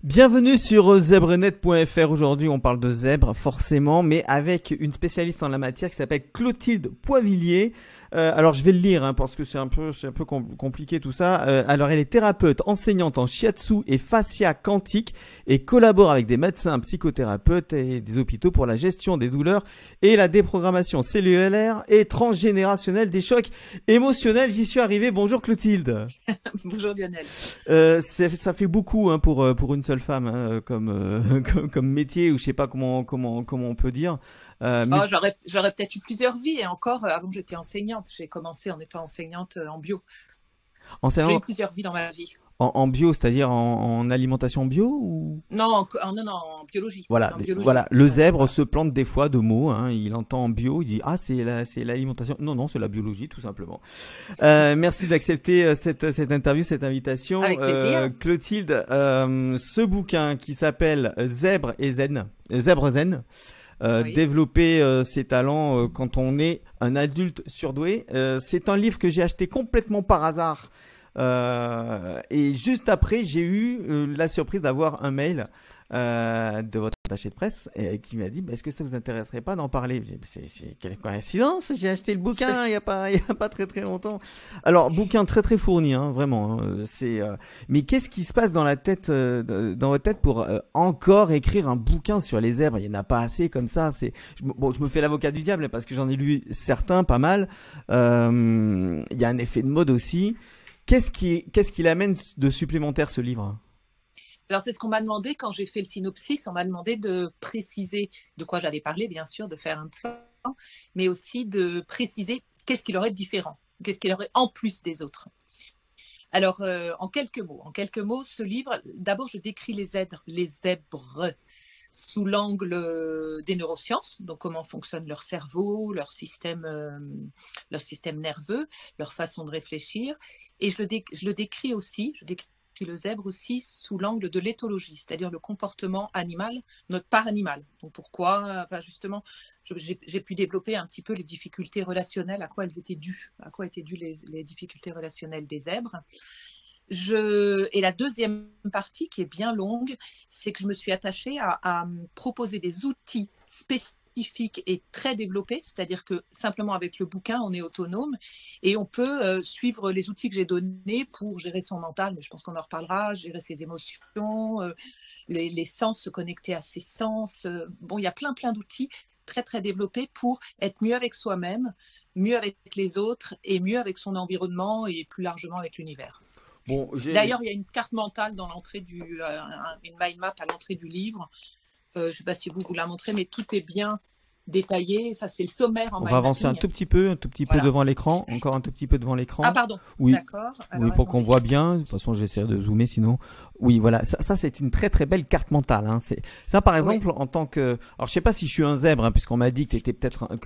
Bienvenue sur zebrenet.fr. Aujourd'hui, on parle de zèbres, forcément, mais avec une spécialiste en la matière qui s'appelle Clotilde Poivillier. Alors, je vais le lire parce que c'est un peu compliqué tout ça. Alors, elle est thérapeute, enseignante en shiatsu et fascia quantique et collabore avec des médecins, psychothérapeutes et des hôpitaux pour la gestion des douleurs et la déprogrammation cellulaire et transgénérationnelle des chocs émotionnels. J'y suis arrivé. Bonjour Clotilde. Bonjour Lionel. Ça fait beaucoup pour une seule femme comme métier, ou je sais pas comment on peut dire. J'aurais peut-être eu plusieurs vies, et encore avant que j'étais enseignante. J'ai commencé en étant enseignante en bio. J'ai eu plusieurs vies dans ma vie. En bio, c'est-à-dire en alimentation bio ou... Non, en biologie. Voilà, En biologie. voilà. Le zèbre se plante des fois de mots. Il entend en bio, il dit ah c'est l'alimentation. Non, c'est la biologie tout simplement. Merci d'accepter cette interview, cette invitation. Avec plaisir. Clotilde, ce bouquin qui s'appelle Zèbre Zen. Oui. Développer ses talents quand on est un adulte surdoué. C'est un livre que j'ai acheté complètement par hasard. Et juste après, j'ai eu la surprise d'avoir un mail de votre attaché de presse qui m'a dit est-ce que ça vous intéresserait pas d'en parler? C'est quelle coïncidence, j'ai acheté le bouquin il y a pas très longtemps. Alors bouquin très fourni vraiment mais qu'est-ce qui se passe dans la tête dans votre tête pour encore écrire un bouquin sur les zèbres? Il n'y en a pas assez comme ça. Je me fais l'avocat du diable parce que j'en ai lu certains, pas mal. Il y a un effet de mode aussi. Qu'est-ce qui l'amène de supplémentaire, ce livre? Alors, c'est ce qu'on m'a demandé quand j'ai fait le synopsis. On m'a demandé de préciser de quoi j'allais parler, bien sûr, de faire un plan, mais aussi de préciser qu'est-ce qu'il aurait de différent, qu'est-ce qu'il aurait en plus des autres. Alors, en quelques mots, ce livre, d'abord, je décris les zèbres sous l'angle des neurosciences, donc comment fonctionne leur cerveau, leur système nerveux, leur façon de réfléchir. Et je le décris le zèbre aussi sous l'angle de l'éthologie, c'est-à-dire le comportement animal, notre part animale. Donc pourquoi, justement, j'ai pu développer un petit peu les difficultés relationnelles, à quoi étaient dues les difficultés relationnelles des zèbres. Et la deuxième partie, qui est bien longue, c'est que je me suis attachée à proposer des outils spécifiques et très développés, c'est-à-dire que simplement avec le bouquin, on est autonome et on peut suivre les outils que j'ai donnés pour gérer son mental, mais je pense qu'on en reparlera, gérer ses émotions, les sens, se connecter à ses sens. Il y a plein d'outils très développés pour être mieux avec soi-même, mieux avec les autres et mieux avec son environnement et plus largement avec l'univers. Bon, d'ailleurs, il y a une carte mentale dans l'entrée une mind map à l'entrée du livre. Je ne sais pas si vous la montrez, mais tout est bien détaillé. Ça, c'est le sommaire en mind mapping. On va avancer un tout petit peu Voilà. devant l'écran, encore un tout petit peu devant l'écran. Ah, pardon. Oui. D'accord. Alors, oui, pour qu'on voit bien. De toute façon, j'essaie de zoomer sinon. Oui, voilà. Ça c'est une très belle carte mentale. Ça, par exemple, en tant que. Alors, je sais pas si je suis un zèbre, puisqu'on m'a dit que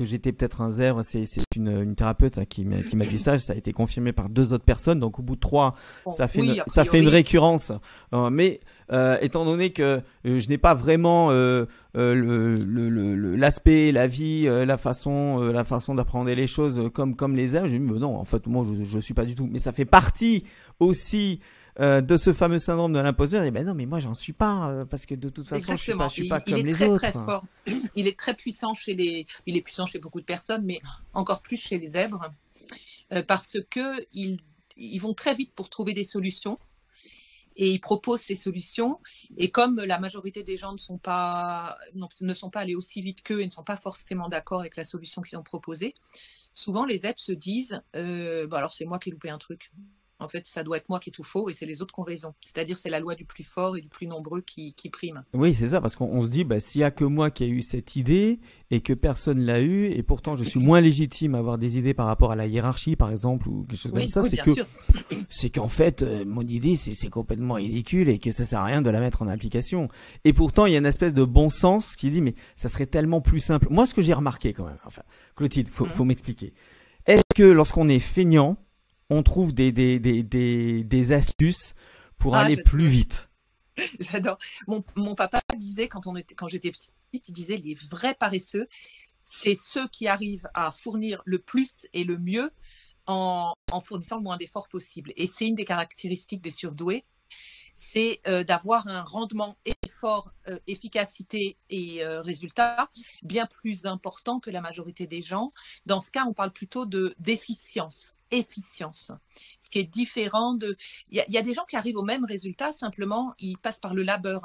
j'étais peut-être un zèbre. C'est une thérapeute qui m'a dit ça. Ça a été confirmé par 2 autres personnes. Donc, au bout de 3, ça fait une récurrence. Mais étant donné que je n'ai pas vraiment l'aspect, la vie, la façon d'apprendre les choses comme les zèbres, je me dis non, en fait, moi, je suis pas du tout. Mais ça fait partie aussi de ce fameux syndrome de l'imposteur. Et non, mais moi j'en suis pas parce que de toute façon je suis pas comme les autres. Il est très fort. Il est très puissant il est puissant chez beaucoup de personnes, mais encore plus chez les zèbres parce que ils vont très vite pour trouver des solutions et ils proposent ces solutions. Et comme la majorité des gens ne sont pas allés aussi vite qu'eux et ne sont pas forcément d'accord avec la solution qu'ils ont proposée, souvent les zèbres se disent alors c'est moi qui ai loupé un truc. En fait, ça doit être moi qui ai tout faux et c'est les autres qui ont raison. C'est-à-dire, c'est la loi du plus fort et du plus nombreux qui prime. Oui, c'est ça, parce qu'on se dit, s'il y a que moi qui ai eu cette idée et que personne l'a eu, et pourtant je suis moins légitime à avoir des idées par rapport à la hiérarchie, par exemple, ou quelque chose comme ça, c'est qu'en fait, mon idée, c'est complètement ridicule et que ça sert à rien de la mettre en application. Et pourtant, il y a une espèce de bon sens qui dit, mais ça serait tellement plus simple. Moi, ce que j'ai remarqué quand même, Clotilde, faut m'expliquer. Est-ce que lorsqu'on est feignant, on trouve des astuces pour aller plus vite? J'adore. Mon papa disait, quand j'étais petite, il disait les vrais paresseux, c'est ceux qui arrivent à fournir le plus et le mieux en fournissant le moins d'efforts possible. Et c'est une des caractéristiques des surdoués. c'est d'avoir un rendement effort, efficacité et résultat bien plus important que la majorité des gens. Dans ce cas, on parle plutôt d'efficience. Efficience, ce qui est différent de... Il y a des gens qui arrivent au même résultat, simplement, ils passent par le labeur,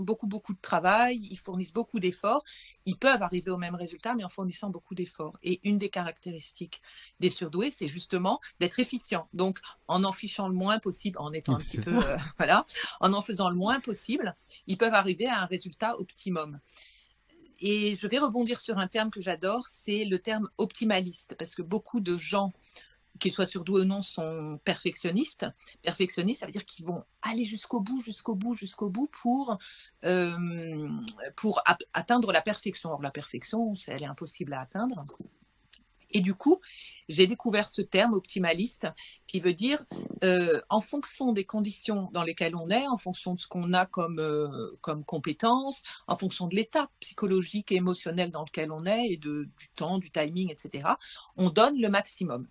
beaucoup de travail, ils fournissent beaucoup d'efforts, ils peuvent arriver au même résultat, mais en fournissant beaucoup d'efforts. Et une des caractéristiques des surdoués, c'est justement d'être efficient. Donc, en fichant le moins possible, en étant un petit peu... voilà, en faisant le moins possible, ils peuvent arriver à un résultat optimum. Et je vais rebondir sur un terme que j'adore, c'est le terme optimaliste, parce que beaucoup de gens, qu'ils soient surdoués ou non, sont perfectionnistes. Perfectionnistes, ça veut dire qu'ils vont aller jusqu'au bout pour atteindre la perfection. Or, la perfection, elle est impossible à atteindre. Et du coup, j'ai découvert ce terme optimaliste qui veut dire en fonction des conditions dans lesquelles on est, en fonction de ce qu'on a comme compétences, en fonction de l'état psychologique et émotionnel dans lequel on est et du temps, du timing, etc., on donne le maximum.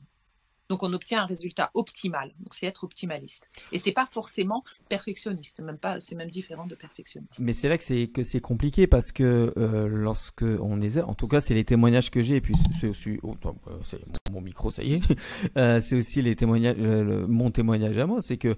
Donc, on obtient un résultat optimal. Donc, c'est être optimaliste. Et c'est pas forcément perfectionniste. C'est même différent de perfectionniste. Mais c'est là que c'est compliqué parce que lorsque on est, en tout cas, c'est les témoignages que j'ai. Et puis, c'est aussi, c'est mon micro, ça y est. C'est aussi les témoignages, mon témoignage à moi. C'est que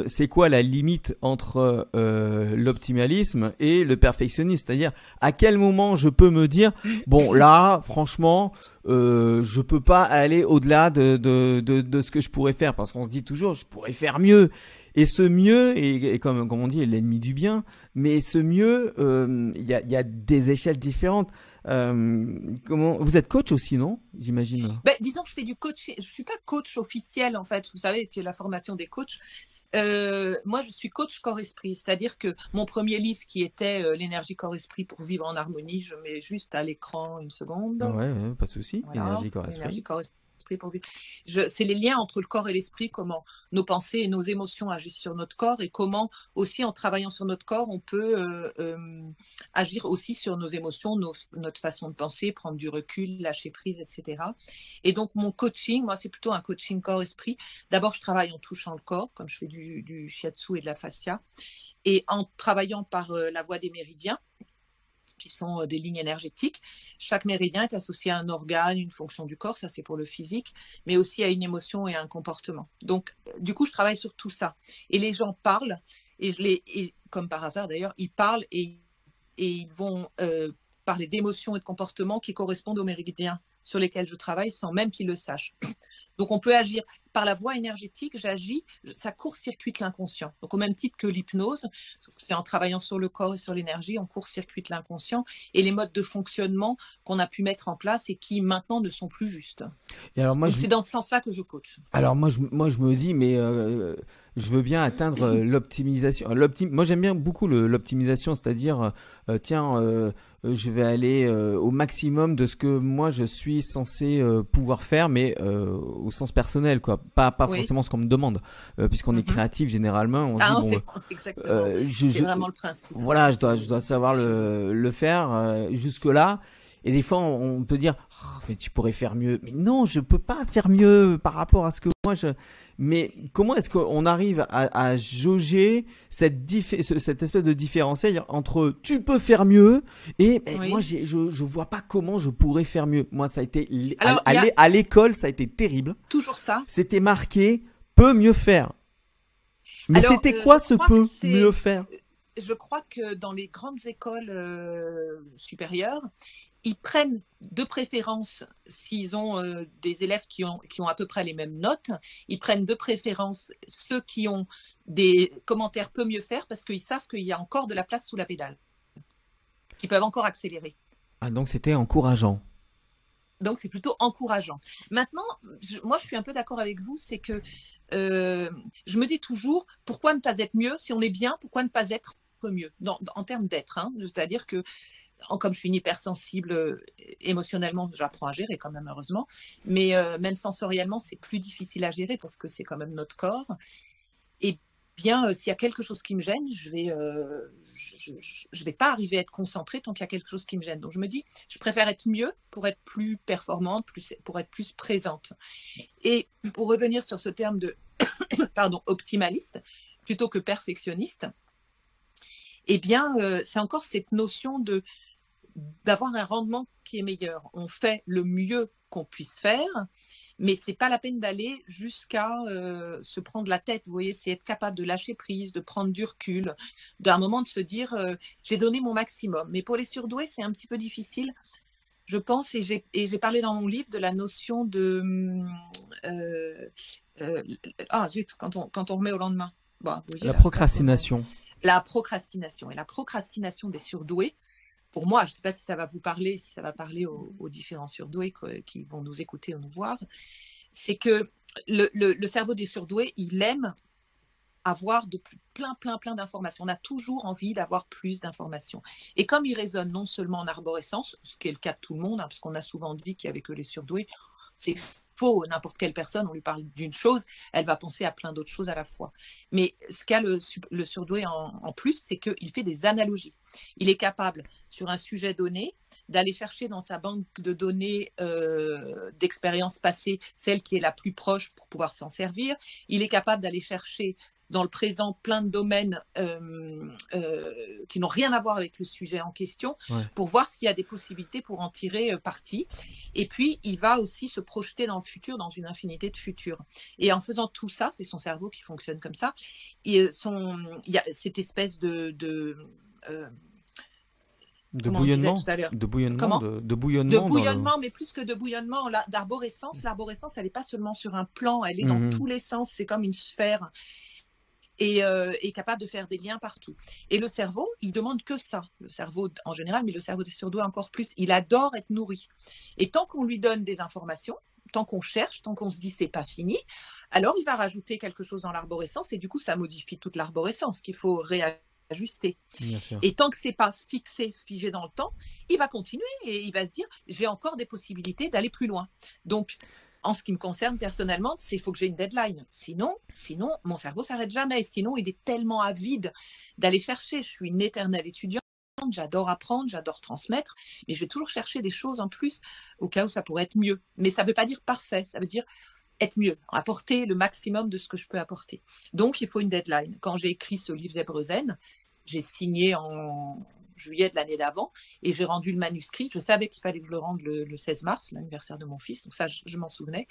c'est quoi la limite entre l'optimalisme et le perfectionnisme? C'est-à-dire, à quel moment je peux me dire, bon, là, franchement, je peux pas aller au-delà de ce que je pourrais faire, parce qu'on se dit toujours, je pourrais faire mieux. Et ce mieux, et comme on dit, est l'ennemi du bien, mais ce mieux, il y a des échelles différentes. Vous êtes coach aussi, non? J'imagine. Disons que je fais du coach. Je suis pas coach officiel, en fait. Vous savez, c'est la formation des coachs. Moi, je suis coach corps-esprit, c'est-à-dire que mon premier livre qui était l'énergie corps-esprit pour vivre en harmonie, je mets juste à l'écran une seconde. Ouais, pas de souci. Voilà, énergie corps-esprit. Énergie corps-esprit pour vivre. C'est les liens entre le corps et l'esprit, comment nos pensées et nos émotions agissent sur notre corps et comment aussi en travaillant sur notre corps, on peut agir aussi sur nos émotions, notre façon de penser, prendre du recul, lâcher prise, etc. Et donc mon coaching, moi c'est plutôt un coaching corps-esprit. D'abord je travaille en touchant le corps, comme je fais du shiatsu et de la fascia, et en travaillant par la voie des méridiens, qui sont des lignes énergétiques. Chaque méridien est associé à un organe, une fonction du corps, ça c'est pour le physique, mais aussi à une émotion et à un comportement. Donc, du coup, je travaille sur tout ça. Et les gens parlent, et comme par hasard d'ailleurs, ils parlent et ils vont parler d'émotions et de comportements qui correspondent aux méridiens sur lesquels je travaille sans même qu'ils le sachent. Donc, on peut agir par la voie énergétique, ça court-circuite l'inconscient. Donc, au même titre que l'hypnose, sauf que c'est en travaillant sur le corps et sur l'énergie, on court-circuite l'inconscient et les modes de fonctionnement qu'on a pu mettre en place et qui maintenant ne sont plus justes. Et alors moi, c'est dans ce sens-là que je coach. Alors moi, je me dis, mais je veux bien atteindre l'optimisation. Moi, j'aime bien beaucoup l'optimisation, c'est-à-dire, je vais aller au maximum de ce que moi je suis censé pouvoir faire, mais au sens personnel, quoi. Pas forcément ce qu'on me demande, puisqu'on est créatif généralement. On se dit, exactement. C'est vraiment le principe. Voilà, je dois savoir le faire jusque là. Et des fois, on peut dire, oh, mais tu pourrais faire mieux. Mais non, je peux pas faire mieux par rapport à ce que moi Mais comment est-ce qu'on arrive à jauger cette espèce de différentiel entre tu peux faire mieux et moi, je vois pas comment je pourrais faire mieux. Moi, ça a été à l'école, ça a été terrible. Toujours ça. C'était marqué peut mieux faire. Mais c'était quoi ce peut mieux faire? Je crois que dans les grandes écoles supérieures, ils prennent de préférence, s'ils ont des élèves qui ont à peu près les mêmes notes, ils prennent de préférence ceux qui ont des commentaires peu mieux faire parce qu'ils savent qu'il y a encore de la place sous la pédale, qu'ils peuvent encore accélérer. Ah, donc c'était encourageant. Donc, c'est plutôt encourageant. Maintenant, moi, je suis un peu d'accord avec vous, c'est que je me dis toujours, pourquoi ne pas être mieux? Si on est bien, pourquoi ne pas être mieux en termes d'être, hein. C'est-à-dire que comme je suis une hypersensible émotionnellement, j'apprends à gérer quand même, heureusement, mais même sensoriellement, c'est plus difficile à gérer parce que c'est quand même notre corps. Et bien, s'il y a quelque chose qui me gêne, je vais pas arriver à être concentrée tant qu'il y a quelque chose qui me gêne. Donc je me dis, je préfère être mieux pour être plus performante, pour être plus présente. Et pour revenir sur ce terme de optimaliste, plutôt que perfectionniste, eh bien, c'est encore cette notion d'avoir un rendement qui est meilleur. On fait le mieux qu'on puisse faire, mais c'est pas la peine d'aller jusqu'à se prendre la tête. Vous voyez, c'est être capable de lâcher prise, de prendre du recul, d'un moment de se dire j'ai donné mon maximum. Mais pour les surdoués, c'est un petit peu difficile, je pense, et j'ai parlé dans mon livre de la notion de ah zut, quand on remet au lendemain. Bon, vous voyez, La procrastination. La procrastination. Et la procrastination des surdoués, pour moi, je ne sais pas si ça va vous parler, si ça va parler aux différents surdoués qui vont nous écouter ou nous voir, c'est que le cerveau des surdoués, il aime avoir plein d'informations. On a toujours envie d'avoir plus d'informations. Et comme il résonne non seulement en arborescence, ce qui est le cas de tout le monde, hein, parce qu'on a souvent dit qu'il n'y avait que les surdoués, c'est faux, n'importe quelle personne, on lui parle d'une chose, elle va penser à plein d'autres choses à la fois. Mais ce qu'a le surdoué en plus, c'est qu'il fait des analogies. Il est capable, sur un sujet donné, d'aller chercher dans sa banque de données d'expériences passées, celle qui est la plus proche pour pouvoir s'en servir. Il est capable d'aller chercher dans le présent plein de domaines qui n'ont rien à voir avec le sujet en question, pour voir s'il y a des possibilités pour en tirer parti. Et puis, il va aussi se projeter dans le futur, dans une infinité de futurs. Et en faisant tout ça, c'est son cerveau qui fonctionne comme ça, il y a cette espèce de bouillonnement, de bouillonnement, mais plus que de bouillonnement, d'arborescence. L'arborescence, elle n'est pas seulement sur un plan, elle est dans tous les sens, c'est comme une sphère. Et est capable de faire des liens partout. Et le cerveau, il demande que ça. Le cerveau en général, mais le cerveau des surdoués encore plus. Il adore être nourri. Et tant qu'on lui donne des informations, tant qu'on cherche, tant qu'on se dit c'est pas fini, alors il va rajouter quelque chose dans l'arborescence et du coup ça modifie toute l'arborescence qu'il faut réajuster. Et tant que c'est pas figé dans le temps, il va continuer et il va se dire j'ai encore des possibilités d'aller plus loin. Donc en ce qui me concerne personnellement, il faut que j'ai une deadline. Sinon, mon cerveau s'arrête jamais. Sinon, il est tellement avide d'aller chercher. Je suis une éternelle étudiante, j'adore apprendre, j'adore transmettre, mais je vais toujours chercher des choses en plus au cas où ça pourrait être mieux. Mais ça ne veut pas dire parfait, ça veut dire être mieux, apporter le maximum de ce que je peux apporter. Donc, il faut une deadline. Quand j'ai écrit ce livre Zèbre Zen, j'ai signé en juillet de l'année d'avant, et j'ai rendu le manuscrit. Je savais qu'il fallait que je le rende le 16 mars, l'anniversaire de mon fils, donc ça, je m'en souvenais.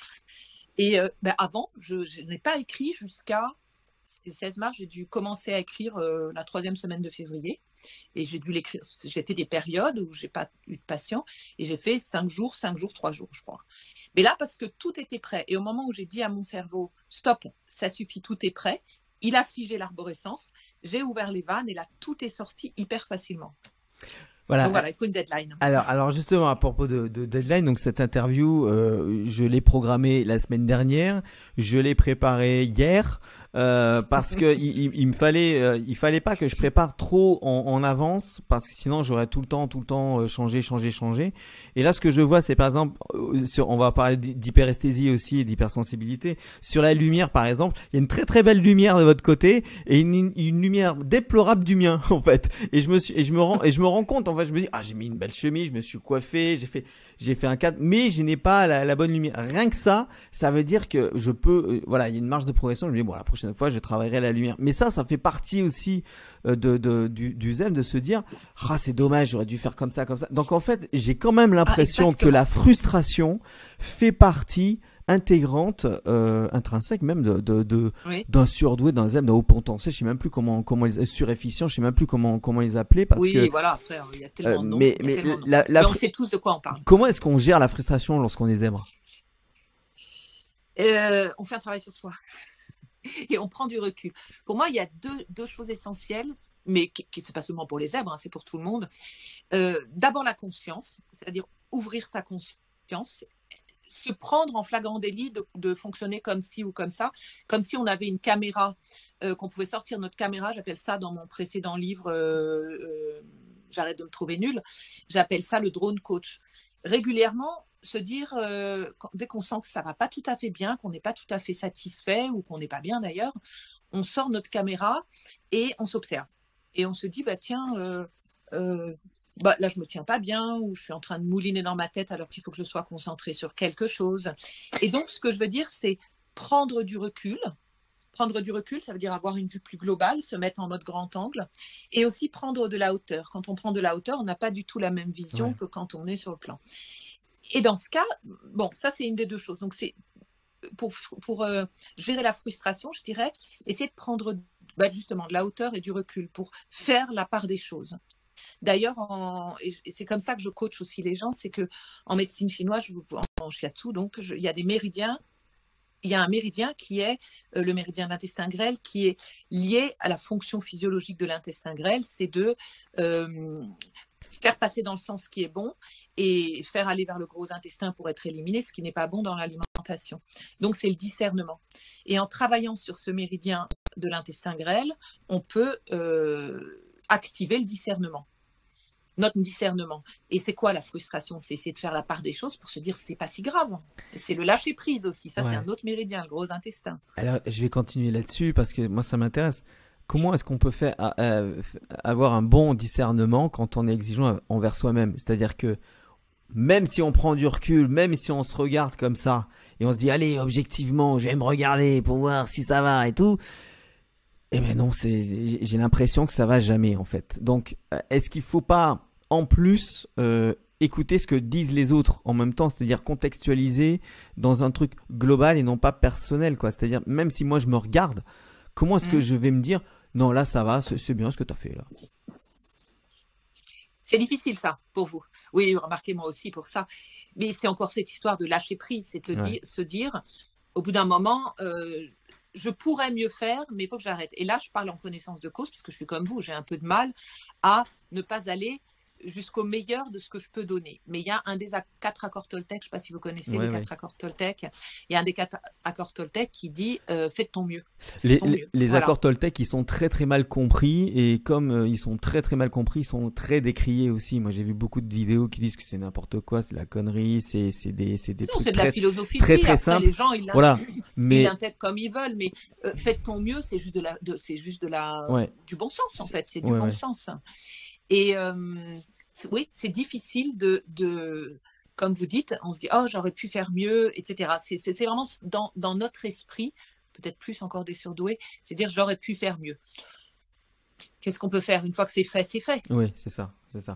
Et avant, je n'ai pas écrit jusqu'à le 16 mars, j'ai dû commencer à écrire la 3e semaine de février, et j'ai dû l'écrire. J'ai fait des périodes où j'ai pas eu de patient, et j'ai fait 5 jours, 3 jours, je crois. Mais là, parce que tout était prêt, et au moment où j'ai dit à mon cerveau, stop, ça suffit, tout est prêt, il a figé l'arborescence, j'ai ouvert les vannes et là, tout est sorti hyper facilement. Voilà. Donc voilà, il faut une deadline. Alors justement, à propos de deadline, donc cette interview, je l'ai programmée la semaine dernière, je l'ai préparée hier, parce que il me fallait, il fallait pas que je prépare trop en avance, parce que sinon j'aurais tout le temps changé. Et là, ce que je vois, c'est par exemple, on va parler d'hyperesthésie aussi et d'hypersensibilité. Sur la lumière, par exemple, il y a une très très belle lumière de votre côté et une lumière déplorable du mien, en fait. Et je me rends compte, en fait, je me dis, j'ai mis une belle chemise, je me suis coiffé, j'ai fait un cadre, mais je n'ai pas la bonne lumière. Rien que ça veut dire que je peux, voilà, il y a une marge de progression. Je me dis, bon, la prochaine fois, je travaillerai la lumière. Mais ça fait partie aussi du zen, de se dire, c'est dommage, j'aurais dû faire comme ça. Donc en fait, j'ai quand même l'impression que la frustration fait partie intégrante, intrinsèque même d'un surdoué, d'un zen, d'un haut potentiel. Je sais même plus comment ils surefficient, je sais même plus comment ils appelaient, parce que voilà, après il y a tellement de noms, mais on sait tous de quoi on parle. Comment est-ce qu'on gère la frustration lorsqu'on est zèbre? On fait un travail sur soi. Et on prend du recul. Pour moi, il y a deux choses essentielles, mais qui c'est pas seulement pour les zèbres, hein, c'est pour tout le monde. D'abord la conscience, c'est-à-dire ouvrir sa conscience, se prendre en flagrant délit de fonctionner comme ci ou comme ça, comme si on avait une caméra, qu'on pouvait sortir notre caméra. J'appelle ça dans mon précédent livre, j'arrête de me trouver nulle, j'appelle ça le drone coach. Régulièrement, se dire, dès qu'on sent que ça va pas tout à fait bien, qu'on n'est pas tout à fait satisfait ou qu'on n'est pas bien d'ailleurs, on sort notre caméra et on s'observe. Et on se dit, tiens, là je me tiens pas bien, ou je suis en train de mouliner dans ma tête alors qu'il faut que je sois concentrée sur quelque chose. Et donc ce que je veux dire, c'est prendre du recul, Prendre du recul, ça veut dire avoir une vue plus globale, se mettre en mode grand angle, et aussi prendre de la hauteur. Quand on prend de la hauteur, on n'a pas du tout la même vision que quand on est sur le plan. Et dans ce cas, bon, ça c'est une des deux choses. Donc c'est pour gérer la frustration, je dirais, essayer de prendre justement de la hauteur et du recul pour faire la part des choses. D'ailleurs, et c'est comme ça que je coach aussi les gens, c'est que en médecine chinoise, en shiatsu, donc il y a des méridiens. Il y a un méridien qui est le méridien de l'intestin grêle, qui est lié à la fonction physiologique de l'intestin grêle, c'est de faire passer dans le sens qui est bon et faire aller vers le gros intestin pour être éliminé, ce qui n'est pas bon dans l'alimentation. Donc c'est le discernement. Et en travaillant sur ce méridien de l'intestin grêle, on peut activer le discernement. Notre discernement. Et c'est quoi la frustration? C'est essayer de faire la part des choses pour se dire c'est pas si grave. C'est le lâcher prise aussi. Ça, c'est un autre méridien, le gros intestin. Alors, je vais continuer là-dessus parce que moi, ça m'intéresse. Comment est-ce qu'on peut faire avoir un bon discernement quand on est exigeant envers soi-même? C'est-à-dire que même si on prend du recul, même si on se regarde comme ça et on se dit allez, objectivement, je vais me regarder pour voir si ça va et tout. Eh bien non, j'ai l'impression que ça va jamais en fait. Donc, est-ce qu'il ne faut pas en plus écouter ce que disent les autres en même temps, c'est-à-dire contextualiser dans un truc global et non pas personnel, quoi. C'est-à-dire même si moi je me regarde, comment est-ce que je vais me dire non là ça va, c'est bien ce que tu as fait là. C'est difficile ça pour vous. Oui, remarquez moi aussi pour ça. Mais c'est encore cette histoire de lâcher prise, c'est se dire au bout d'un moment. Je pourrais mieux faire, mais il faut que j'arrête. Et là, je parle en connaissance de cause, parce que je suis comme vous, j'ai un peu de mal à ne pas aller jusqu'au meilleur de ce que je peux donner. Mais il y a un des 4 accords Toltec, je ne sais pas si vous connaissez les 4 accords Toltec, il y a un des 4 accords Toltec qui dit fais de ton mieux. Les accords Toltec, ils sont très très mal compris, et comme ils sont très très mal compris, ils sont très décriés aussi. Moi j'ai vu beaucoup de vidéos qui disent que c'est n'importe quoi, c'est de la connerie, c'est des trucs c'est de la philosophie très très simple. Les gens ils mais l'intègrent comme ils veulent, mais fais de ton mieux, c'est juste du bon sens en fait, c'est du bon sens. Et oui, c'est difficile de, comme vous dites, on se dit oh j'aurais pu faire mieux, etc. C'est vraiment dans notre esprit, peut-être plus encore des surdoués, c'est dire j'aurais pu faire mieux. Qu'est-ce qu'on peut faire? Une fois que c'est fait, c'est fait. Oui, c'est ça.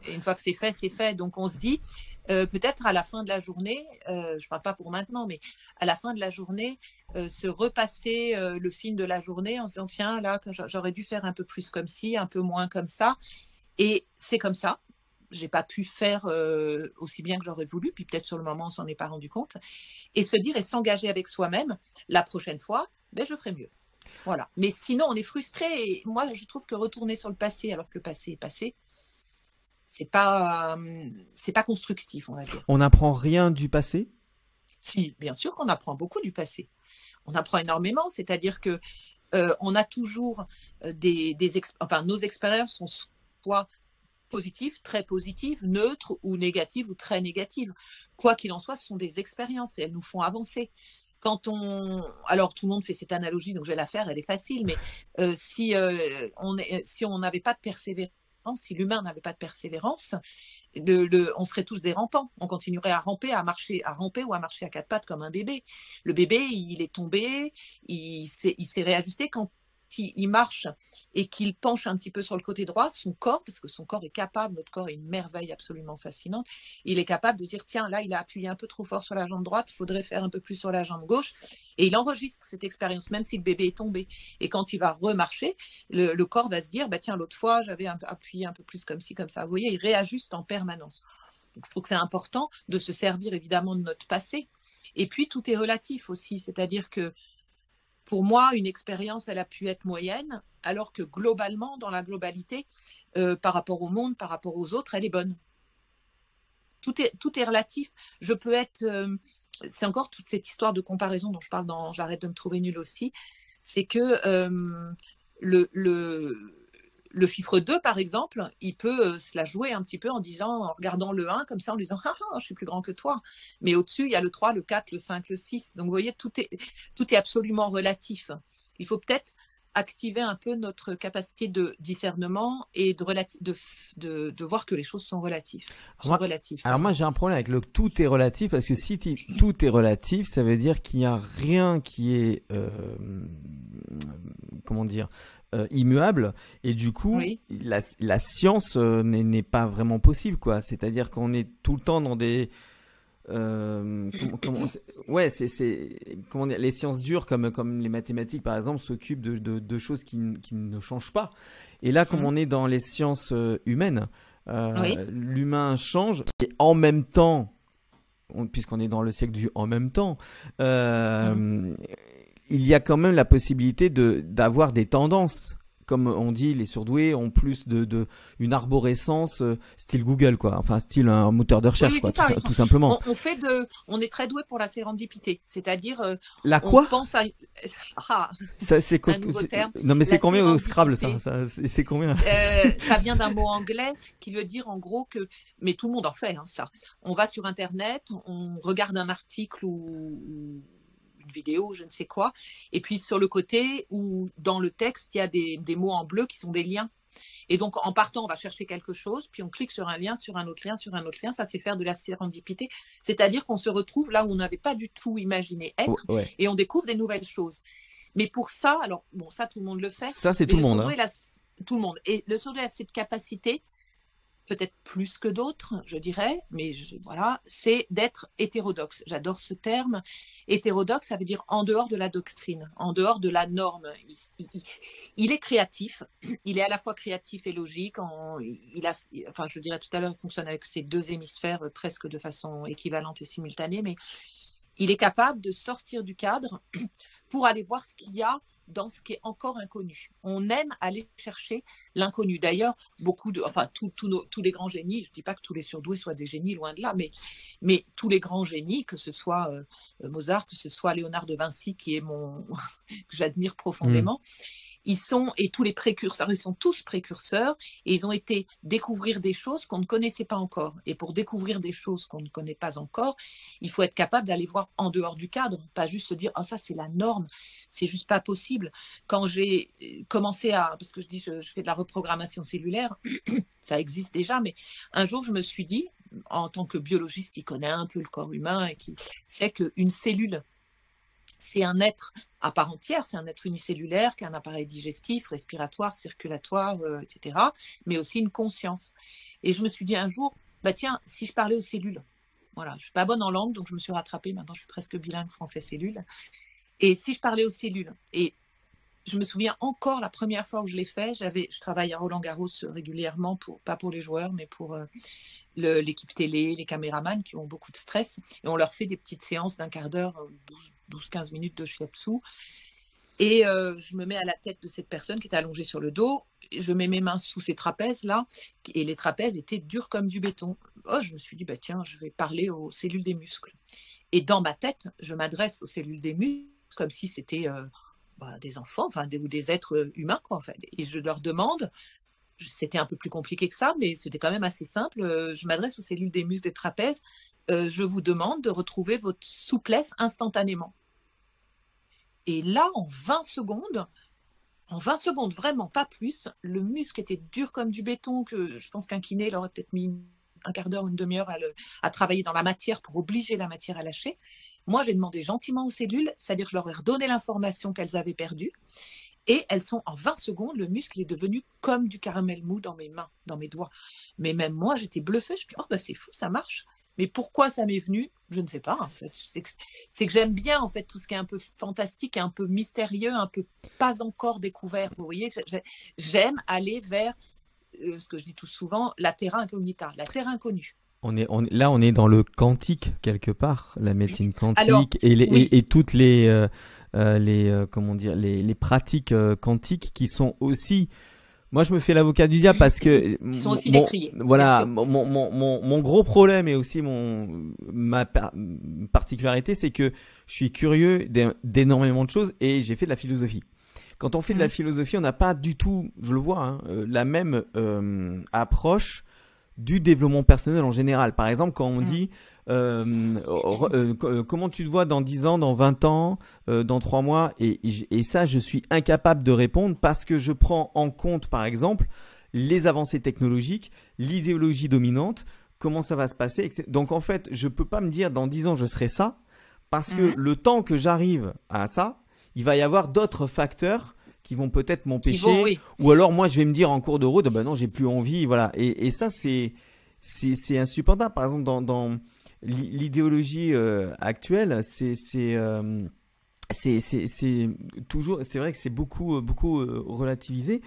Et une fois que c'est fait, c'est fait. Donc on se dit peut-être à la fin de la journée, je parle pas pour maintenant, mais à la fin de la journée, se repasser le film de la journée en se disant tiens là j'aurais dû faire un peu plus comme ci, un peu moins comme ça. Et c'est comme ça, j'ai pas pu faire aussi bien que j'aurais voulu, puis peut-être sur le moment on s'en est pas rendu compte, et se dire et s'engager avec soi-même, la prochaine fois, je ferai mieux. Voilà. Mais sinon on est frustré, et moi je trouve que retourner sur le passé alors que le passé est passé, c'est pas constructif, on va dire. On n'apprend rien du passé? Si, bien sûr qu'on apprend beaucoup du passé. On apprend énormément, c'est-à-dire que on a toujours nos expériences sont soit positives, très positives, neutres ou négatives ou très négatives. Quoi qu'il en soit, ce sont des expériences et elles nous font avancer. Alors tout le monde fait cette analogie, donc je vais la faire, elle est facile, mais si on n'avait pas de persévérance, si l'humain n'avait pas de persévérance, on serait tous des rampants. On continuerait à ramper ou à marcher à 4 pattes comme un bébé. Le bébé, il est tombé, il s'est réajusté quand il marche et qu'il penche un petit peu sur le côté droit, son corps, parce que son corps est capable, notre corps est une merveille absolument fascinante, il est capable de dire tiens là il a appuyé un peu trop fort sur la jambe droite, il faudrait faire un peu plus sur la jambe gauche, et il enregistre cette expérience même si le bébé est tombé, et quand il va remarcher, le corps va se dire tiens l'autre fois j'avais appuyé un peu plus comme ci comme ça, vous voyez, il réajuste en permanence. Donc, je trouve que c'est important de se servir évidemment de notre passé, et puis tout est relatif aussi, c'est-à-dire que pour moi, une expérience, elle a pu être moyenne, alors que globalement, dans la globalité, par rapport au monde, par rapport aux autres, elle est bonne. Tout est relatif. Je peux être... c'est encore toute cette histoire de comparaison dont je parle dans J'arrête de me trouver nulle aussi. C'est que le chiffre 2, par exemple, il peut se la jouer un petit peu en regardant le 1 comme ça, en lui disant je suis plus grand que toi. Mais au-dessus, il y a le 3, le 4, le 5, le 6. Donc vous voyez, tout est absolument relatif. Il faut peut-être activer un peu notre capacité de discernement et de voir que les choses sont relatives. Alors moi j'ai un problème avec le tout est relatif, parce que si tout est relatif, ça veut dire qu'il n'y a rien qui est comment dire, immuable, et du coup Oui. la science n'est pas vraiment possible, quoi. C'est-à-dire qu'on est tout le temps dans des ouais, comment dire, les sciences dures comme les mathématiques par exemple s'occupent de choses qui ne changent pas. Et là, comme on est dans les sciences humaines, Oui. l'humain change, et en même temps, puisqu'on est dans le siècle du en même temps, il y a quand même la possibilité d'avoir des tendances. Comme on dit, les surdoués ont plus une arborescence style Google, quoi. Enfin, style un moteur de recherche, Oui, quoi, c'est ça. tout simplement. On est très doué pour la sérendipité, c'est-à-dire La on quoi? pense à Ça, c'est un nouveau terme. Non, mais c'est La combien au Scrabble, sérendipité. c'est combien? Ça vient d'un mot anglais qui veut dire en gros que, mais tout le monde en fait, hein, ça. On va sur Internet, on regarde un article ou une vidéo, je ne sais quoi, et puis sur le côté ou dans le texte, il y a des mots en bleu qui sont des liens. Et donc, en partant, on va chercher quelque chose, puis on clique sur un lien, sur un autre lien, sur un autre lien. Ça, c'est faire de la sérendipité. C'est-à-dire qu'on se retrouve là où on n'avait pas du tout imaginé être, Ouais. et on découvre des nouvelles choses. Mais pour ça, alors, bon, ça, tout le monde le fait. Ça, c'est Mais tout le monde, hein. tout le monde. Et le surdoué a cette capacité, peut-être plus que d'autres, je dirais, mais voilà, c'est d'être hétérodoxe. J'adore ce terme. Hétérodoxe, ça veut dire en dehors de la doctrine, en dehors de la norme. Il est créatif. Il est à la fois créatif et logique. Enfin, je dirais tout à l'heure, il fonctionne avec ses deux hémisphères presque de façon équivalente et simultanée, mais il est capable de sortir du cadre pour aller voir ce qu'il y a dans ce qui est encore inconnu. On aime aller chercher l'inconnu. D'ailleurs, tous les grands génies, je ne dis pas que tous les surdoués soient des génies, loin de là, mais tous les grands génies, que ce soit Mozart, que ce soit Léonard de Vinci, qui est que j'admire profondément, et tous les précurseurs, ils sont tous précurseurs, et ils ont été découvrir des choses qu'on ne connaissait pas encore. Et pour découvrir des choses qu'on ne connaît pas encore, il faut être capable d'aller voir en dehors du cadre, pas juste se dire « Ah, ça, c'est la norme ». C'est juste pas possible. Quand j'ai commencé parce que je fais de la reprogrammation cellulaire, ça existe déjà, mais un jour, je me suis dit, en tant que biologiste qui connaît un peu le corps humain et qui sait qu'une cellule, c'est un être à part entière, c'est un être unicellulaire qui a un appareil digestif, respiratoire, circulatoire, etc., mais aussi une conscience. Et je me suis dit un jour, bah tiens, si je parlais aux cellules, voilà, je suis pas bonne en langue, donc je me suis rattrapée, maintenant je suis presque bilingue français-cellules, et si je parlais aux cellules, et je me souviens encore la première fois où je l'ai fait, je travaille à Roland-Garros régulièrement, pas pour les joueurs, mais pour l'équipe télé, les caméramans qui ont beaucoup de stress, et on leur fait des petites séances d'un quart d'heure, 12-15 minutes de shiatsu, et je me mets à la tête de cette personne qui est allongée sur le dos, je mets mes mains sous ces trapèzes là, et les trapèzes étaient durs comme du béton. Je me suis dit, bah tiens, je vais parler aux cellules des muscles. Et dans ma tête, je m'adresse aux cellules des muscles comme si c'était des enfants, enfin des êtres humains, quoi, en fait. Et je leur demande, c'était un peu plus compliqué que ça, mais c'était quand même assez simple. Je m'adresse aux cellules des muscles des trapèzes. Je vous demande de retrouver votre souplesse instantanément. Et là, en 20 secondes, vraiment, pas plus, le muscle était dur comme du béton, que je pense qu'un kiné, il aurait peut-être mis un quart d'heure, une demi-heure à travailler dans la matière pour obliger la matière à lâcher. Moi, j'ai demandé gentiment aux cellules, c'est-à-dire que je leur ai redonné l'information qu'elles avaient perdue, et elles sont en 20 secondes, le muscle est devenu comme du caramel mou dans mes mains, dans mes doigts. Mais même moi, j'étais bluffée, je me dis, c'est fou, ça marche. Mais pourquoi ça m'est venu? Je ne sais pas, en fait. C'est que j'aime bien, en fait, tout ce qui est un peu fantastique, un peu mystérieux, un peu pas encore découvert. Vous voyez, j'aime aller vers ce que je dis tout souvent, la terra incognita, la terre inconnue. Là, on est dans le quantique quelque part, la médecine quantique. Alors, et toutes les comment dire, les pratiques quantiques qui sont aussi. Moi, je me fais l'avocat du diable parce que ils sont aussi décriés. Voilà, mon gros problème et aussi ma particularité, c'est que je suis curieux d'énormément de choses et j'ai fait de la philosophie. Quand on fait de la philosophie, on n'a pas du tout, je le vois, la même approche du développement personnel en général. Par exemple, quand on Mm. dit comment tu te vois dans 10 ans, dans 20 ans, dans 3 mois, et ça, je suis incapable de répondre parce que je prends en compte, par exemple, les avancées technologiques, l'idéologie dominante, comment ça va se passer, etc. Donc en fait, je peux pas me dire dans 10 ans je serai ça, parce que Mhm. le temps que j'arrive à ça, il va y avoir d'autres facteurs qui vont peut-être Qui vont, m'empêcher, oui. ou alors moi je vais me dire en cours de route, ben non, j'ai plus envie, voilà. Et ça c'est insupportable. Par exemple, dans l'idéologie actuelle, c'est toujours, c'est vrai que c'est beaucoup relativisé,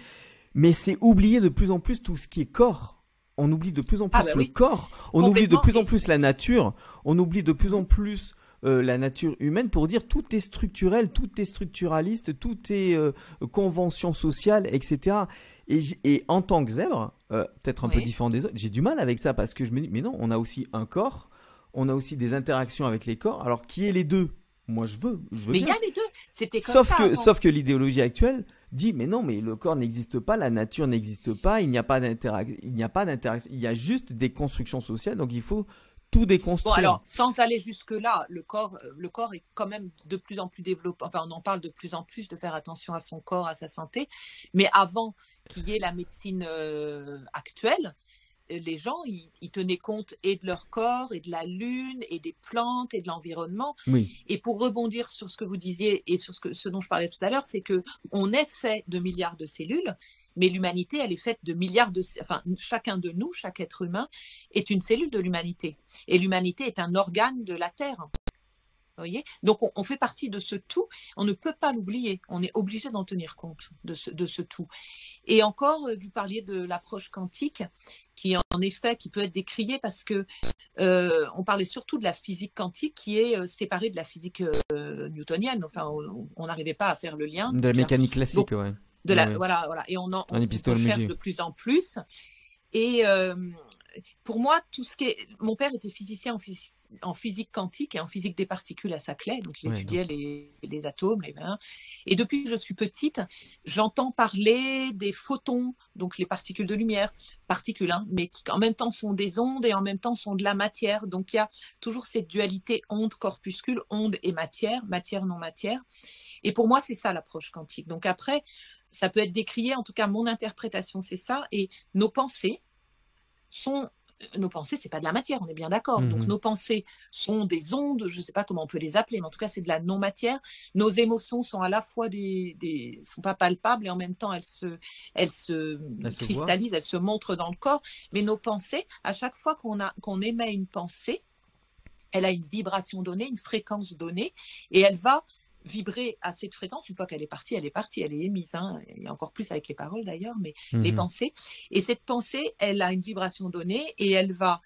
mais c'est oublier de plus en plus tout ce qui est corps. On oublie de plus en Ah plus ben le oui, corps, on oublie de complètement. plus en plus la nature, on oublie de plus en plus la nature humaine pour dire tout est structurel, tout est structuraliste, tout est convention sociale, etc. Et en tant que zèbre, peut-être un peu Oui. différent des autres, j'ai du mal avec ça parce que je me dis, mais non, on a aussi un corps, on a aussi des interactions avec les corps. Alors qui est les deux? Moi, je veux Mais il y bien. a les deux. C'était comme ça avant. Sauf que l'idéologie actuelle dit, mais non, mais le corps n'existe pas, la nature n'existe pas, il n'y a pas d'interaction, il y a juste des constructions sociales, donc il faut tout Bon, déconstruire. alors, sans aller jusque-là, le corps est quand même de plus en plus développé. Enfin, on en parle de plus en plus de faire attention à son corps, à sa santé. Mais avant qu'il y ait la médecine actuelle, les gens, ils tenaient compte et de leur corps, et de la lune, et des plantes, et de l'environnement. Oui, Et pour rebondir sur ce que vous disiez et sur ce dont je parlais tout à l'heure, c'est que on est fait de milliards de cellules, mais l'humanité, elle est faite de milliards de, enfin, chacun de nous, chaque être humain est une cellule de l'humanité. Et l'humanité est un organe de la Terre. Vous voyez, donc on fait partie de ce tout, on ne peut pas l'oublier, on est obligé d'en tenir compte de ce tout. Et encore, vous parliez de l'approche quantique, qui en effet, qui peut être décriée parce que on parlait surtout de la physique quantique qui est séparée de la physique newtonienne. Enfin, on n'arrivait pas à faire le lien. de la mécanique Donc, classique, ouais. de Ouais, la, ouais. voilà, voilà. Et on En recherche épistémologie. de plus en plus. Et pour moi, tout ce qui est... Mon père était physicien en physique quantique et en physique des particules à Saclay, donc il Ouais, étudiait les atomes, et depuis que je suis petite, j'entends parler des photons, donc les particules de lumière, particules, hein, mais qui en même temps sont des ondes et en même temps sont de la matière. Donc il y a toujours cette dualité onde-corpuscule, onde et matière, matière-non-matière. Et pour moi, c'est ça l'approche quantique. Donc après, ça peut être décrié, en tout cas mon interprétation, c'est ça, et nos pensées, c'est pas de la matière, on est bien d'accord. Donc nos pensées sont des ondes, je ne sais pas comment on peut les appeler, mais en tout cas c'est de la non-matière. Nos émotions sont à la fois sont pas palpables et en même temps elles se cristallisent, elles se montrent dans le corps. Mais nos pensées, à chaque fois qu'on émet une pensée, elle a une vibration donnée, une fréquence donnée, et elle va vibrer à cette fréquence. Une fois qu'elle est partie, elle est émise, hein, et encore plus avec les paroles d'ailleurs, mais les pensées. Et cette pensée, elle a une vibration donnée et elle va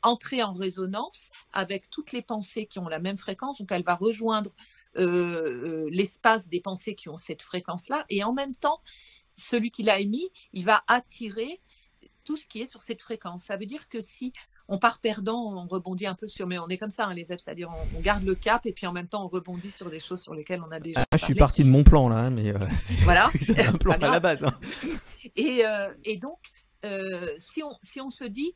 entrer en résonance avec toutes les pensées qui ont la même fréquence. Donc elle va rejoindre l'espace des pensées qui ont cette fréquence-là, et en même temps, celui qui l'a émis, il va attirer tout ce qui est sur cette fréquence. Ça veut dire que si on part perdant, on rebondit un peu sur, mais on est comme ça, hein, les zèbres, c'est-à-dire on garde le cap et puis en même temps on rebondit sur des choses sur lesquelles on a déjà je suis parti de mon plan là, hein, mais voilà, j'ai un plan à la base. Hein. Et donc, si on se dit,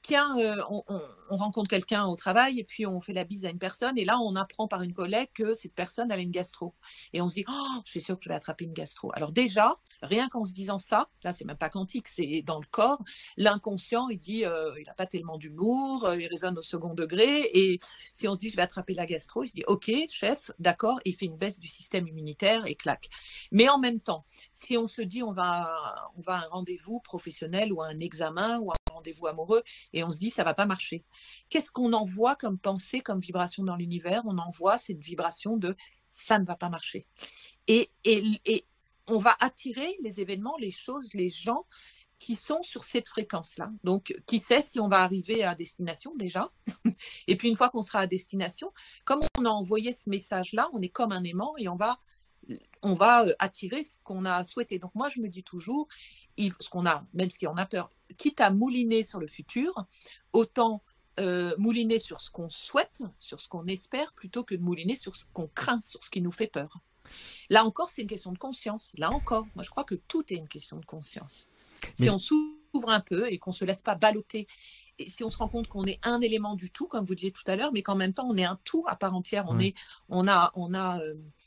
tiens, on rencontre quelqu'un au travail et puis on fait la bise à une personne et là on apprend par une collègue que cette personne avait une gastro et on se dit, oh, je suis sûre que je vais attraper une gastro. Alors déjà, rien qu'en se disant ça, là c'est même pas quantique, c'est dans le corps, l'inconscient il dit, il n'a pas tellement d'humour, il résonne au second degré, et si on se dit je vais attraper la gastro, il se dit ok chef, d'accord, il fait une baisse du système immunitaire et clac. Mais en même temps, si on se dit on va à un rendez-vous professionnel ou à un examen ou à un rendez-vous amoureux et on se dit ça va pas marcher, qu'est-ce qu'on envoie comme pensée, comme vibration dans l'univers? On envoie cette vibration de ça ne va pas marcher, et on va attirer les événements, les choses, les gens qui sont sur cette fréquence-là. Donc, qui sait si on va arriver à destination déjà. Et puis, une fois qu'on sera à destination, comme on a envoyé ce message-là, on est comme un aimant et on va attirer ce qu'on a souhaité. Donc, moi, je me dis toujours, ce qu'on a, même si on a peur, quitte à mouliner sur le futur, autant mouliner sur ce qu'on souhaite, sur ce qu'on espère, plutôt que de mouliner sur ce qu'on craint, sur ce qui nous fait peur. Là encore, c'est une question de conscience. Là encore, moi, je crois que tout est une question de conscience. Si on s'ouvre s'ouvre un peu et qu'on ne se laisse pas balloter. Et si on se rend compte qu'on est un élément du tout, comme vous disiez tout à l'heure, mais qu'en même temps, on est un tout à part entière. On a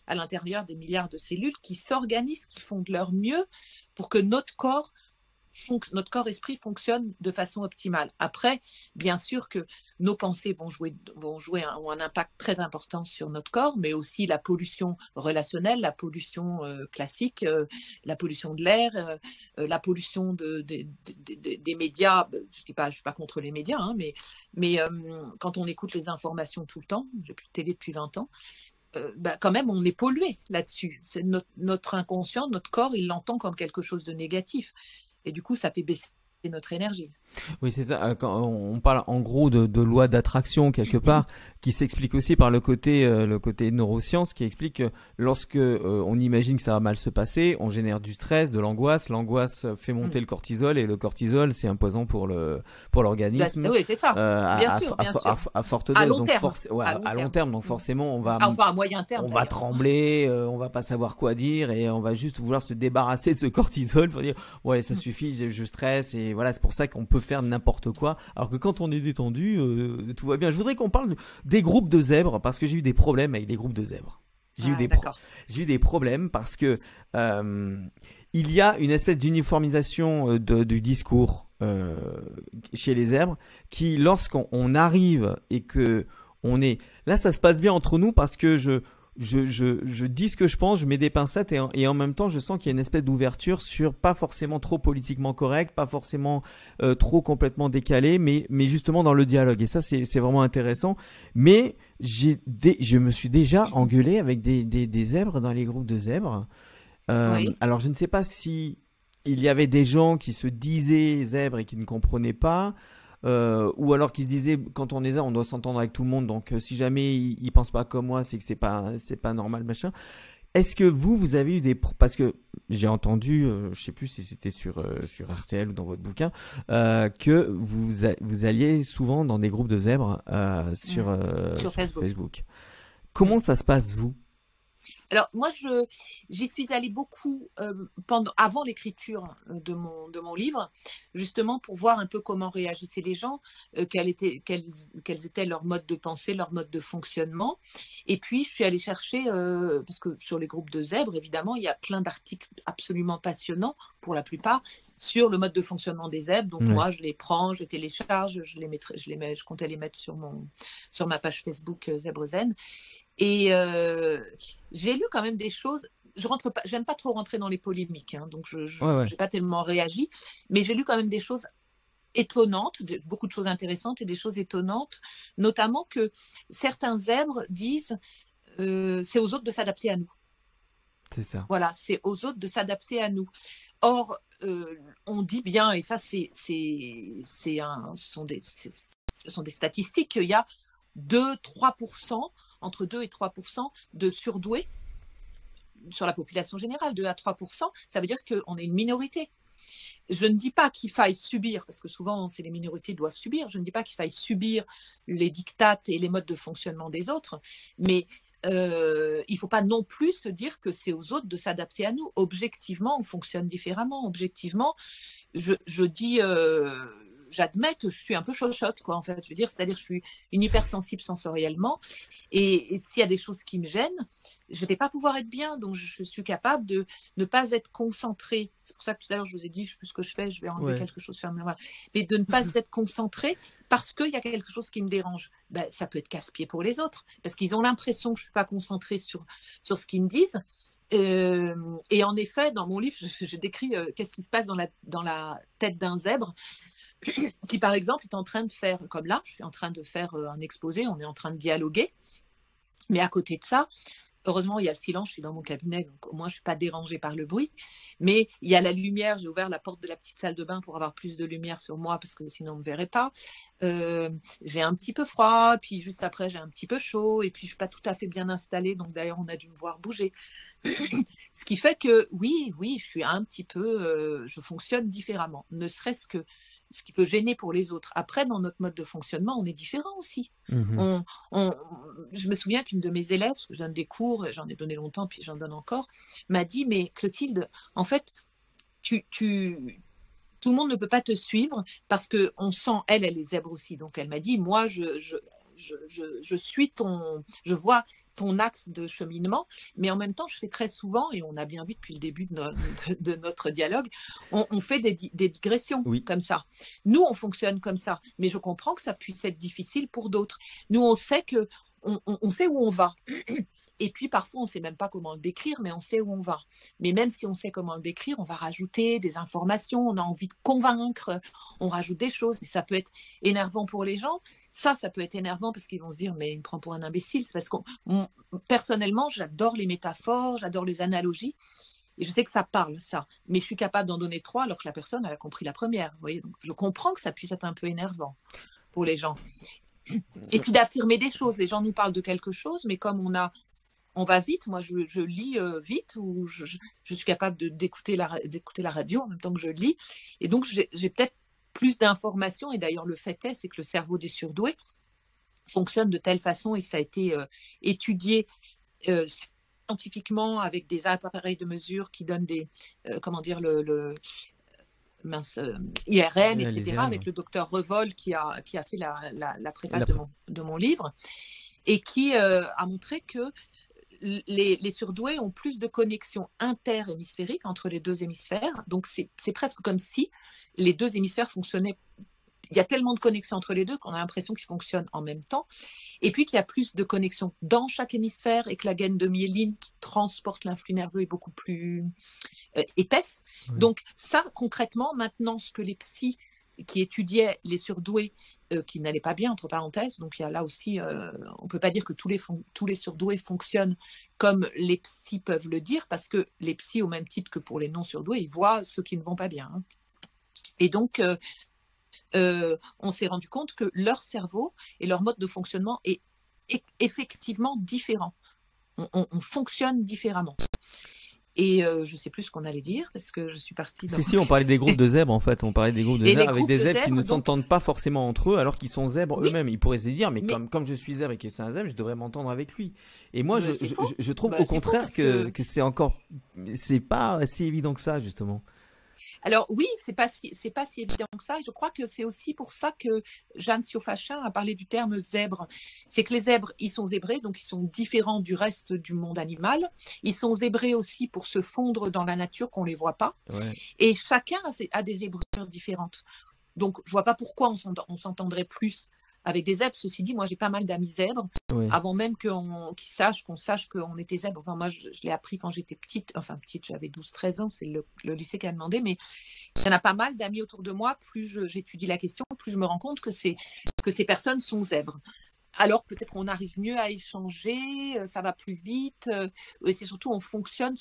à l'intérieur des milliards de cellules qui s'organisent, qui font de leur mieux pour que notre corps-esprit fonctionne de façon optimale. Après, bien sûr que nos pensées ont un impact très important sur notre corps, mais aussi la pollution relationnelle, la pollution classique, la pollution de l'air, la pollution des médias. Je ne suis pas contre les médias, hein, mais quand on écoute les informations tout le temps, j'ai plus de télé depuis 20 ans, quand même, on est pollué là-dessus. C'est notre inconscient, notre corps, il l'entend comme quelque chose de négatif. Et du coup, ça fait baisser notre énergie. Oui, c'est ça. Quand on parle en gros de loi d'attraction quelque part, qui s'explique aussi par le côté neurosciences, qui explique que lorsque on imagine que ça va mal se passer, on génère du stress, de l'angoisse. L'angoisse fait monter le cortisol, et le cortisol, c'est un poison pour l'organisme. Oui, c'est ça. Bien sûr. À forte dose. À long terme. À long terme. Donc forcément, on va. Enfin, à moyen terme. On va trembler, on va pas savoir quoi dire, et on va juste vouloir se débarrasser de ce cortisol pour dire ouais, ça suffit, je stresse, et voilà, c'est pour ça qu'on peut faire n'importe quoi, alors que quand on est détendu, tout va bien. Je voudrais qu'on parle des groupes de zèbres, parce que j'ai eu des problèmes avec les groupes de zèbres. J'ai eu des problèmes parce que il y a une espèce d'uniformisation du discours chez les zèbres, qui, lorsqu'on arrive et que on est là, ça se passe bien entre nous, parce que je dis ce que je pense, je mets des pincettes, et en même temps je sens qu'il y a une espèce d'ouverture sur, pas forcément trop politiquement correct, pas forcément trop complètement décalé, mais justement dans le dialogue, et ça c'est vraiment intéressant. Mais je me suis déjà engueulé avec des zèbres dans les groupes de zèbres. Oui. Alors je ne sais pas si il y avait des gens qui se disaient zèbres et qui ne comprenaient pas, ou alors qu'ils se disaient, quand on est là, on doit s'entendre avec tout le monde, donc si jamais ils pensent pas comme moi, c'est que c'est pas normal, machin. Est-ce que vous avez eu parce que j'ai entendu, je sais plus si c'était sur RTL ou dans votre bouquin, que vous alliez souvent dans des groupes de zèbres sur Facebook. Comment ça se passe, vous? Alors moi, j'y suis allée beaucoup avant l'écriture de mon livre, justement pour voir un peu comment réagissaient les gens, quels étaient leurs modes de pensée, leurs modes de fonctionnement. Et puis je suis allée chercher, parce que sur les groupes de zèbres, évidemment, il y a plein d'articles absolument passionnants, pour la plupart, sur le mode de fonctionnement des zèbres. Donc moi, je les prends, je télécharge, je comptais les mettre sur ma page Facebook Zèbre Zen. Et j'ai lu quand même des choses. J'aime pas trop rentrer dans les polémiques, hein, donc j'ai pas tellement réagi, mais j'ai lu quand même des choses étonnantes, beaucoup de choses intéressantes et des choses étonnantes, notamment que certains zèbres disent c'est aux autres de s'adapter à nous. C'est ça. Voilà, c'est aux autres de s'adapter à nous. Or, on dit bien, et ça ce sont des statistiques, qu'il y a 2-3%, entre 2 et 3% de surdoués sur la population générale, 2 à 3%, ça veut dire qu'on est une minorité. Je ne dis pas qu'il faille subir, parce que souvent c'est les minorités qui doivent subir, je ne dis pas qu'il faille subir les dictates et les modes de fonctionnement des autres, mais il ne faut pas non plus se dire que c'est aux autres de s'adapter à nous. Objectivement, on fonctionne différemment. Objectivement, je dis... j'admets que je suis un peu chochotte, quoi, en fait. Je veux dire, c'est-à-dire, je suis une hypersensible sensoriellement, et s'il y a des choses qui me gênent, je ne vais pas pouvoir être bien, donc je suis capable de ne pas être concentrée. C'est pour ça que tout à l'heure, je vous ai dit, je ne sais plus ce que je fais, je vais enlever quelque chose sur ma... Mais de ne pas être concentrée parce qu'il y a quelque chose qui me dérange. Ben, ça peut être casse-pied pour les autres, parce qu'ils ont l'impression que je ne suis pas concentrée sur ce qu'ils me disent. Et en effet, dans mon livre, je décris qu'est-ce qui se passe dans la tête d'un zèbre, qui par exemple est en train de faire, comme là, je suis en train de faire un exposé, on est en train de dialoguer, mais à côté de ça, heureusement il y a le silence, je suis dans mon cabinet, donc au moins je ne suis pas dérangée par le bruit, mais il y a la lumière, j'ai ouvert la porte de la petite salle de bain pour avoir plus de lumière sur moi, parce que sinon on ne me verrait pas, j'ai un petit peu froid, puis juste après j'ai un petit peu chaud, et puis je ne suis pas tout à fait bien installée, donc d'ailleurs on a dû me voir bouger. Ce qui fait que oui, je suis un petit peu, je fonctionne différemment, ne serait-ce que ce qui peut gêner pour les autres. Après, dans notre mode de fonctionnement, on est différent aussi. Je me souviens qu'une de mes élèves, parce que je donne des cours, j'en ai donné longtemps, puis j'en donne encore, m'a dit, mais Clotilde, en fait, tu tout le monde ne peut pas te suivre parce qu'on sent, elle est zèbre aussi. Donc, elle m'a dit, moi, je suis je vois ton axe de cheminement, mais en même temps, je fais très souvent, et on a bien vu depuis le début de notre dialogue, on fait des digressions comme ça. Nous, on fonctionne comme ça, mais je comprends que ça puisse être difficile pour d'autres. Nous, on sait que on sait où on va. Et puis parfois, on ne sait même pas comment le décrire, mais on sait où on va. Mais même si on sait comment le décrire, on va rajouter des informations, on a envie de convaincre, on rajoute des choses. Et ça peut être énervant pour les gens. Ça peut être énervant parce qu'ils vont se dire, mais il me prend pour un imbécile. C'est parce que personnellement, j'adore les métaphores, j'adore les analogies. Et je sais que ça parle, ça. Mais je suis capable d'en donner 3 alors que la personne, elle a compris la première. Vous voyez, donc, je comprends que ça puisse être un peu énervant pour les gens. Et puis d'affirmer des choses. Les gens nous parlent de quelque chose, mais comme on va vite, moi je lis vite, ou je suis capable d'écouter la radio en même temps que je lis. Et donc j'ai peut-être plus d'informations. Et d'ailleurs, le fait c'est que le cerveau des surdoués fonctionne de telle façon, et ça a été étudié scientifiquement avec des appareils de mesure qui donnent des, IRM, etc., avec le docteur Revol qui a fait la préface de mon livre, et qui a montré que les surdoués ont plus de connexions interhémisphériques entre les 2 hémisphères. Donc, c'est presque comme si les 2 hémisphères fonctionnaient. Il y a tellement de connexions entre les deux qu'on a l'impression qu'ils fonctionnent en même temps. Et puis qu'il y a plus de connexions dans chaque hémisphère, et que la gaine de myéline qui transporte l'influx nerveux est beaucoup plus épaisse. Donc ça, concrètement, maintenant, ce que les psys qui étudiaient les surdoués qui n'allaient pas bien, entre parenthèses, donc il y a là aussi, on ne peut pas dire que tous les surdoués fonctionnent comme les psys peuvent le dire, parce que les psys, au même titre que pour les non-surdoués, ils voient ceux qui ne vont pas bien. Hein. Et donc, on s'est rendu compte que leur cerveau et leur mode de fonctionnement est effectivement différent. On fonctionne différemment. Et je ne sais plus ce qu'on allait dire parce que je suis partie dans... Si, on parlait des groupes de zèbres en fait. On parlait des groupes de zèbres avec des zèbres qui ne s'entendent pas forcément entre eux alors qu'ils sont zèbres eux-mêmes. Ils pourraient se dire, mais comme je suis zèbre et que c'est un zèbre, je devrais m'entendre avec lui. Et moi, je trouve au contraire que c'est pas si évident que ça, justement. Alors oui, c'est pas si évident que ça. Et je crois que c'est aussi pour ça que Jeanne Siofachin a parlé du terme zèbre. C'est que les zèbres, ils sont zébrés, donc ils sont différents du reste du monde animal. Ils sont zébrés aussi pour se fondre dans la nature, qu'on les voit pas. Et chacun a des zébrures différentes. Donc je vois pas pourquoi on s'entendrait plus avec des zèbres. Ceci dit, moi j'ai pas mal d'amis zèbres, avant même qu'on sache qu'on était zèbres. Enfin, moi je l'ai appris quand j'étais petite, j'avais 12-13 ans, c'est le lycée qui a demandé, mais il y en a pas mal d'amis autour de moi. Plus j'étudie la question, plus je me rends compte que ces personnes sont zèbres. Alors peut-être qu'on arrive mieux à échanger, ça va plus vite, et c'est surtout on fonctionne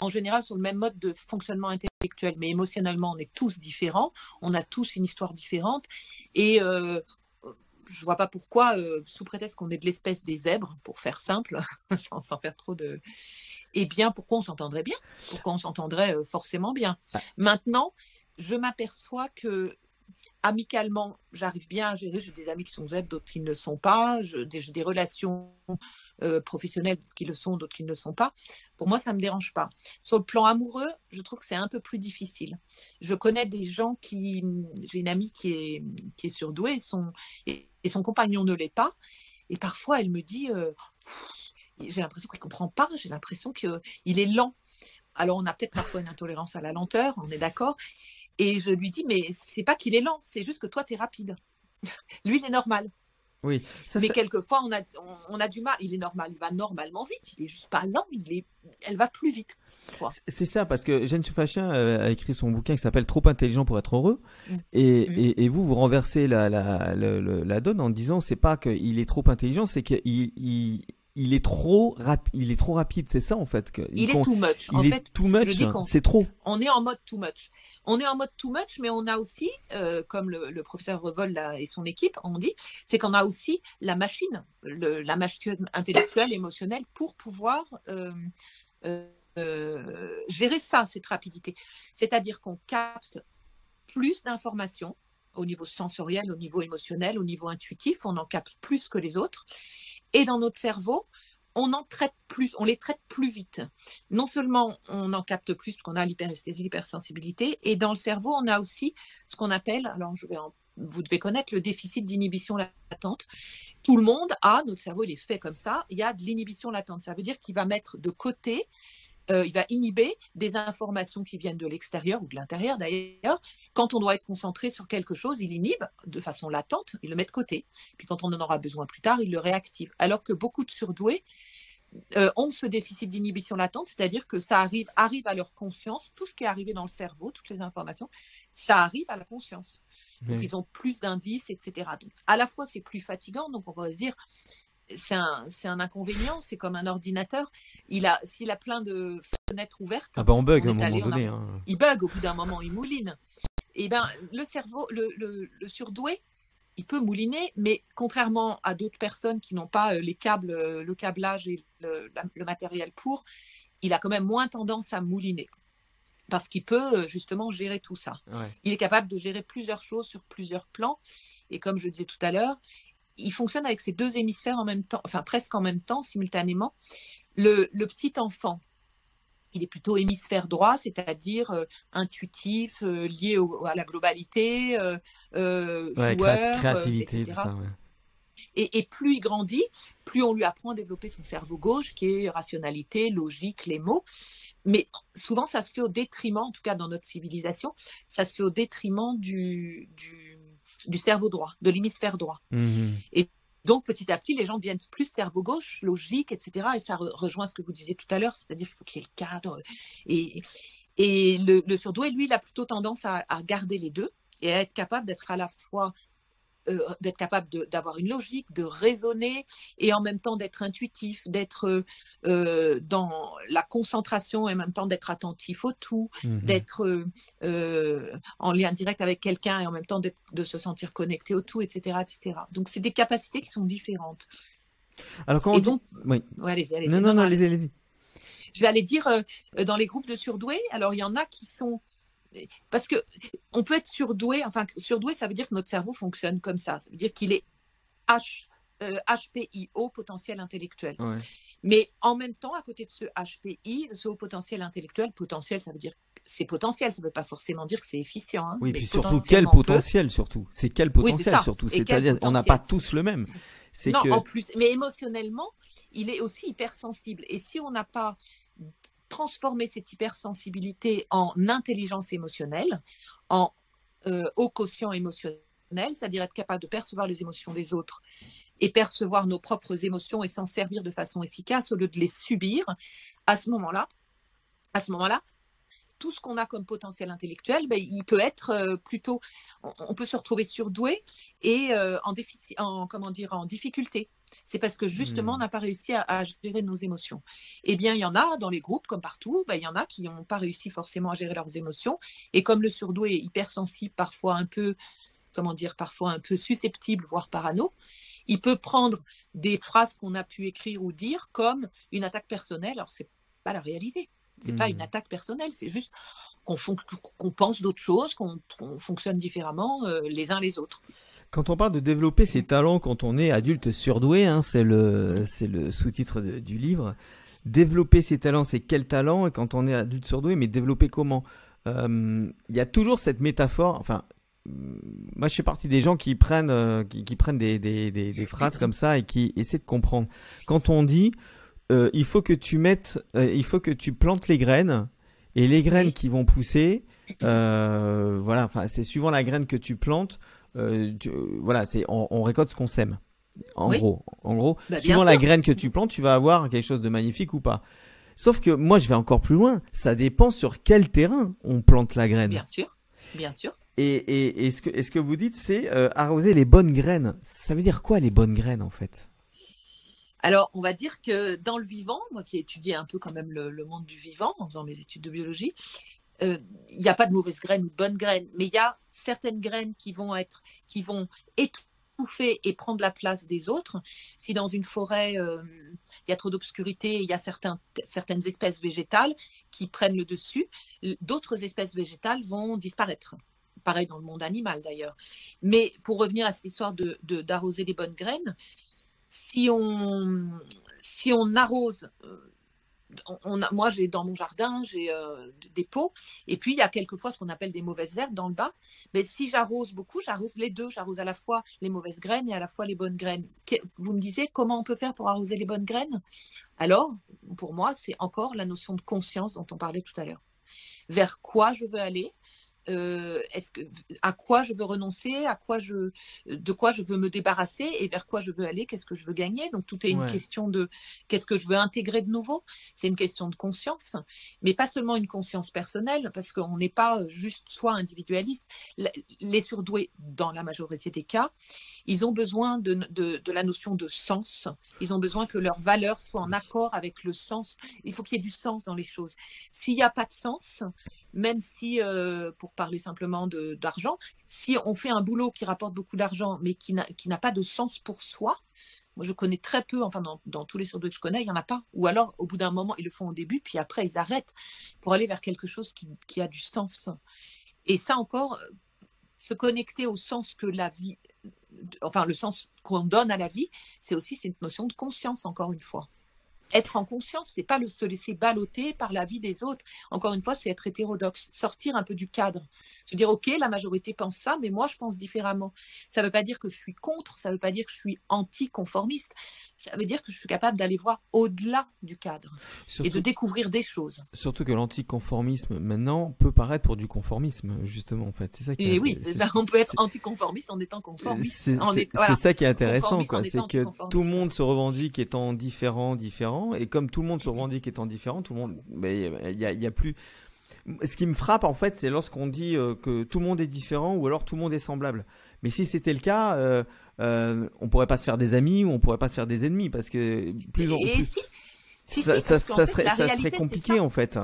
en général sur le même mode de fonctionnement intellectuel, mais émotionnellement on est tous différents, on a tous une histoire différente, et je vois pas pourquoi, sous prétexte qu'on est de l'espèce des zèbres, pour faire simple, sans faire trop de... Eh bien, pourquoi on s'entendrait bien? Pourquoi on s'entendrait forcément bien? Maintenant, je m'aperçois que amicalement, j'arrive bien à gérer. J'ai des amis qui sont zèbres, d'autres qui ne le sont pas. J'ai des relations professionnelles qui le sont, d'autres qui ne le sont pas. Pour moi, ça ne me dérange pas. Sur le plan amoureux, je trouve que c'est un peu plus difficile. Je connais des gens j'ai une amie qui est surdouée et son compagnon ne l'est pas. Et parfois, elle me dit, j'ai l'impression qu'il ne comprend pas, j'ai l'impression qu'il est lent. Alors, on a peut-être parfois une intolérance à la lenteur, on est d'accord. Et je lui dis, mais c'est pas qu'il est lent, c'est juste que toi, tu es rapide. Lui, il est normal. Oui. Mais quelquefois, on a du mal. Il est normal, il va normalement vite. Il est juste pas lent, elle va plus vite. C'est ça, parce que Jeanne Siofachin a écrit son bouquin qui s'appelle Trop intelligent pour être heureux. Et vous renversez la donne en disant, c'est pas qu'il est trop intelligent, c'est qu'il est trop rapide, c'est ça en fait. Il est too much. Il est too much, c'est trop. On est en mode too much. On est en mode too much, mais on a aussi, comme le professeur Revol et son équipe ont dit, c'est qu'on a aussi la machine intellectuelle, émotionnelle, pour pouvoir gérer ça, cette rapidité. C'est-à-dire qu'on capte plus d'informations au niveau sensoriel, au niveau émotionnel, au niveau intuitif, on en capte plus que les autres. Et dans notre cerveau, on en traite plus, on les traite plus vite. Non seulement on en capte plus parce qu'on a l'hyperesthésie, l'hypersensibilité, et dans le cerveau, on a aussi ce qu'on appelle, alors vous devez connaître le déficit d'inhibition latente. Tout le monde a, notre cerveau, il est fait comme ça, il y a de l'inhibition latente. Ça veut dire qu'il va mettre de côté, il va inhiber des informations qui viennent de l'extérieur ou de l'intérieur d'ailleurs. Quand on doit être concentré sur quelque chose, il inhibe de façon latente, il le met de côté. Puis quand on en aura besoin plus tard, il le réactive. Alors que beaucoup de surdoués ont ce déficit d'inhibition latente, c'est-à-dire que ça arrive à leur conscience, tout ce qui est arrivé dans le cerveau, toutes les informations, ça arrive à la conscience. Donc ils ont plus d'indices, etc. Donc à la fois c'est plus fatigant, donc on pourrait se dire c'est un inconvénient, c'est comme un ordinateur, s'il a plein de fenêtres ouvertes, on bug à un moment donné. Il bug au bout d'un moment, il mouline. Et ben le cerveau, le surdoué, il peut mouliner, mais contrairement à d'autres personnes qui n'ont pas les câbles, le câblage et le matériel pour, il a quand même moins tendance à mouliner. Parce qu'il peut justement gérer tout ça. Ouais. Il est capable de gérer plusieurs choses sur plusieurs plans. Et comme je le disais tout à l'heure, il fonctionne avec ces deux hémisphères en même temps, enfin presque en même temps, simultanément. Le petit enfant, il est plutôt hémisphère droit, c'est-à-dire intuitif, lié à la globalité, joueur, créativité, etc. tout ça, ouais. Et plus il grandit, plus on lui apprend à développer son cerveau gauche, qui est rationalité, logique, les mots. Mais souvent, ça se fait au détriment, en tout cas dans notre civilisation, ça se fait au détriment du cerveau droit, de l'hémisphère droit. Et donc, petit à petit, les gens deviennent plus cerveau gauche, logique, etc. Et ça rejoint ce que vous disiez tout à l'heure, c'est-à-dire qu'il faut qu'il y ait le cadre. Et le surdoué, lui, il a plutôt tendance à garder les deux et à être capable d'être à la fois d'être capable d'avoir une logique, de raisonner et en même temps d'être intuitif, d'être dans la concentration et en même temps d'être attentif au tout, d'être en lien direct avec quelqu'un et en même temps de se sentir connecté au tout, etc. etc. Donc, c'est des capacités qui sont différentes. Alors, quand oui, allez-y. Non, allez-y. Je vais aller dire, dans les groupes de surdoués, alors il y en a qui sont... Parce qu'on peut être surdoué, surdoué, ça veut dire que notre cerveau fonctionne comme ça. Ça veut dire qu'il est HPI, haut potentiel intellectuel. Ouais. Mais en même temps, à côté de ce HPI, ce haut potentiel intellectuel, potentiel, ça veut dire c'est potentiel, ça ne veut pas forcément dire que c'est efficient. Hein, oui, puis surtout, quel potentiel surtout. C'est quel potentiel surtout. C'est-à-dire, on n'a pas tous le même. Non, en plus, mais émotionnellement, il est aussi hypersensible. Et si on n'a pas transformé cette hypersensibilité en intelligence émotionnelle, en haut quotient émotionnel, c'est-à-dire être capable de percevoir les émotions des autres et percevoir nos propres émotions et s'en servir de façon efficace au lieu de les subir, à ce moment-là, tout ce qu'on a comme potentiel intellectuel, il peut être plutôt, on peut se retrouver surdoué et en difficulté. C'est parce que justement, on n'a pas réussi à gérer nos émotions. Eh bien, il y en a dans les groupes, comme partout, il y en a qui n'ont pas réussi forcément à gérer leurs émotions. Et comme le surdoué est hypersensible, parfois un peu susceptible, voire parano, il peut prendre des phrases qu'on a pu écrire ou dire comme une attaque personnelle. Alors, ce n'est pas la réalité. Ce n'est pas une attaque personnelle, c'est juste qu'on pense d'autres choses, qu'on fonctionne différemment les uns les autres. Quand on parle de développer ses talents quand on est adulte surdoué, c'est le sous-titre du livre. Développer ses talents, c'est quel talent? Et quand on est adulte surdoué, mais développer comment? Il y a toujours cette métaphore. Moi, je fais partie des gens qui prennent des phrases comme ça et qui essaient de comprendre. Quand on dit il faut que tu plantes les graines et les graines qui vont pousser, c'est suivant la graine que tu plantes. On récolte ce qu'on sème. En gros, suivant la graine que tu plantes, tu vas avoir quelque chose de magnifique ou pas. Sauf que moi, je vais encore plus loin. Ça dépend sur quel terrain on plante la graine. Bien sûr. Et ce que vous dites, c'est arroser les bonnes graines. Ça veut dire quoi les bonnes graines en fait? Alors, on va dire que dans le vivant, moi qui ai étudié un peu quand même le monde du vivant en faisant mes études de biologie, il n'y a pas de mauvaises graines ou de bonnes graines, mais il y a certaines graines qui vont étouffer et prendre la place des autres. Si dans une forêt, il y a trop d'obscurité, il y a certaines espèces végétales qui prennent le dessus, d'autres espèces végétales vont disparaître. Pareil dans le monde animal d'ailleurs. Mais pour revenir à cette histoire d'arroser les bonnes graines, si on, si on arrose, moi, j'ai dans mon jardin, j'ai des pots, et puis il y a quelquefois ce qu'on appelle des mauvaises herbes dans le bas. Mais si j'arrose beaucoup, j'arrose les deux. J'arrose à la fois les mauvaises graines et à la fois les bonnes graines. Vous me disiez comment on peut faire pour arroser les bonnes graines? Alors, pour moi, c'est encore la notion de conscience dont on parlait tout à l'heure. Vers quoi je veux aller? À quoi je veux renoncer, de quoi je veux me débarrasser et vers quoi je veux aller, qu'est-ce que je veux gagner. Donc tout est une Ouais. question de qu'est-ce que je veux intégrer de nouveau. C'est une question de conscience, mais pas seulement une conscience personnelle, parce qu'on n'est pas juste soi individualiste. Les surdoués, dans la majorité des cas, ils ont besoin de la notion de sens. Ils ont besoin que leurs valeurs soient en accord avec le sens. Il faut qu'il y ait du sens dans les choses. S'il n'y a pas de sens, même si, pour parler simplement d'argent, si on fait un boulot qui rapporte beaucoup d'argent, mais qui n'a pas de sens pour soi, moi je connais très peu, enfin dans tous les surdoués que je connais, il n'y en a pas. Ou alors, au bout d'un moment, ils le font au début, puis après, ils arrêtent pour aller vers quelque chose qui a du sens. Et ça encore, se connecter au sens que la vie, enfin le sens qu'on donne à la vie, c'est aussi cette notion de conscience, encore une fois. Être en conscience, c'est pas se laisser balloter par la vie des autres. Encore une fois, c'est être hétérodoxe, sortir un peu du cadre. Se dire, OK, la majorité pense ça, mais moi, je pense différemment. Ça ne veut pas dire que je suis contre, ça ne veut pas dire que je suis anticonformiste. Ça veut dire que je suis capable d'aller voir au-delà du cadre et de Surtout, découvrir des choses. surtout que l'anticonformisme maintenant peut paraître pour du conformisme, justement, en fait. C'est ça qui Et est, oui, c'est ça, on peut être anticonformiste en étant conformiste. c'est Voilà, ça qui est intéressant, conformiste en quoi. C'est étant que tout le anticonformiste. monde se revendique étant différent, et comme tout le monde se revendique étant différent, tout le monde, mais il y a plus. Ce qui me frappe, en fait, c'est lorsqu'on dit que tout le monde est différent ou alors tout le monde est semblable. Mais si c'était le cas, on pourrait pas se faire des amis ou on pourrait pas se faire des ennemis parce que Et plus si, parce qu'en fait, la ça serait réalité, c'est compliqué ça. en fait.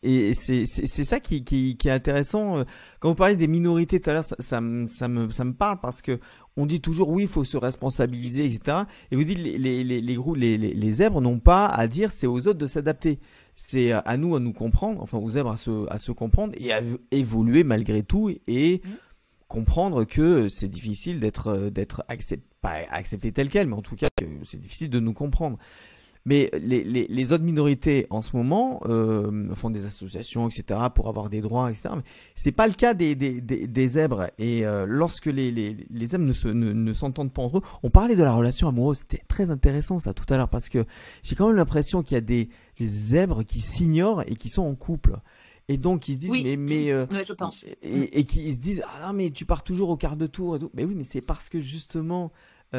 Et c'est ça qui est intéressant. Quand vous parlez des minorités tout à l'heure, ça me parle parce que on dit toujours oui, il faut se responsabiliser, etc. Et vous dites les zèbres n'ont pas à dire, c'est aux autres de s'adapter. C'est à nous à nous comprendre, enfin aux zèbres à se comprendre et à évoluer malgré tout et Mm. comprendre que c'est difficile d'être pas accepté tel quel, mais en tout cas que c'est difficile de nous comprendre. Mais les autres minorités en ce moment font des associations, etc., pour avoir des droits, etc. Mais c'est pas le cas des zèbres. Et lorsque les zèbres ne s'entendent pas entre eux, on parlait de la relation amoureuse. C'était très intéressant ça tout à l'heure parce que j'ai quand même l'impression qu'il y a des zèbres qui s'ignorent et qui sont en couple. Et donc ils se disent Oui, ouais, je pense. et qui se disent ah non mais tu pars toujours au quart de tour et tout. Mais oui mais c'est parce que justement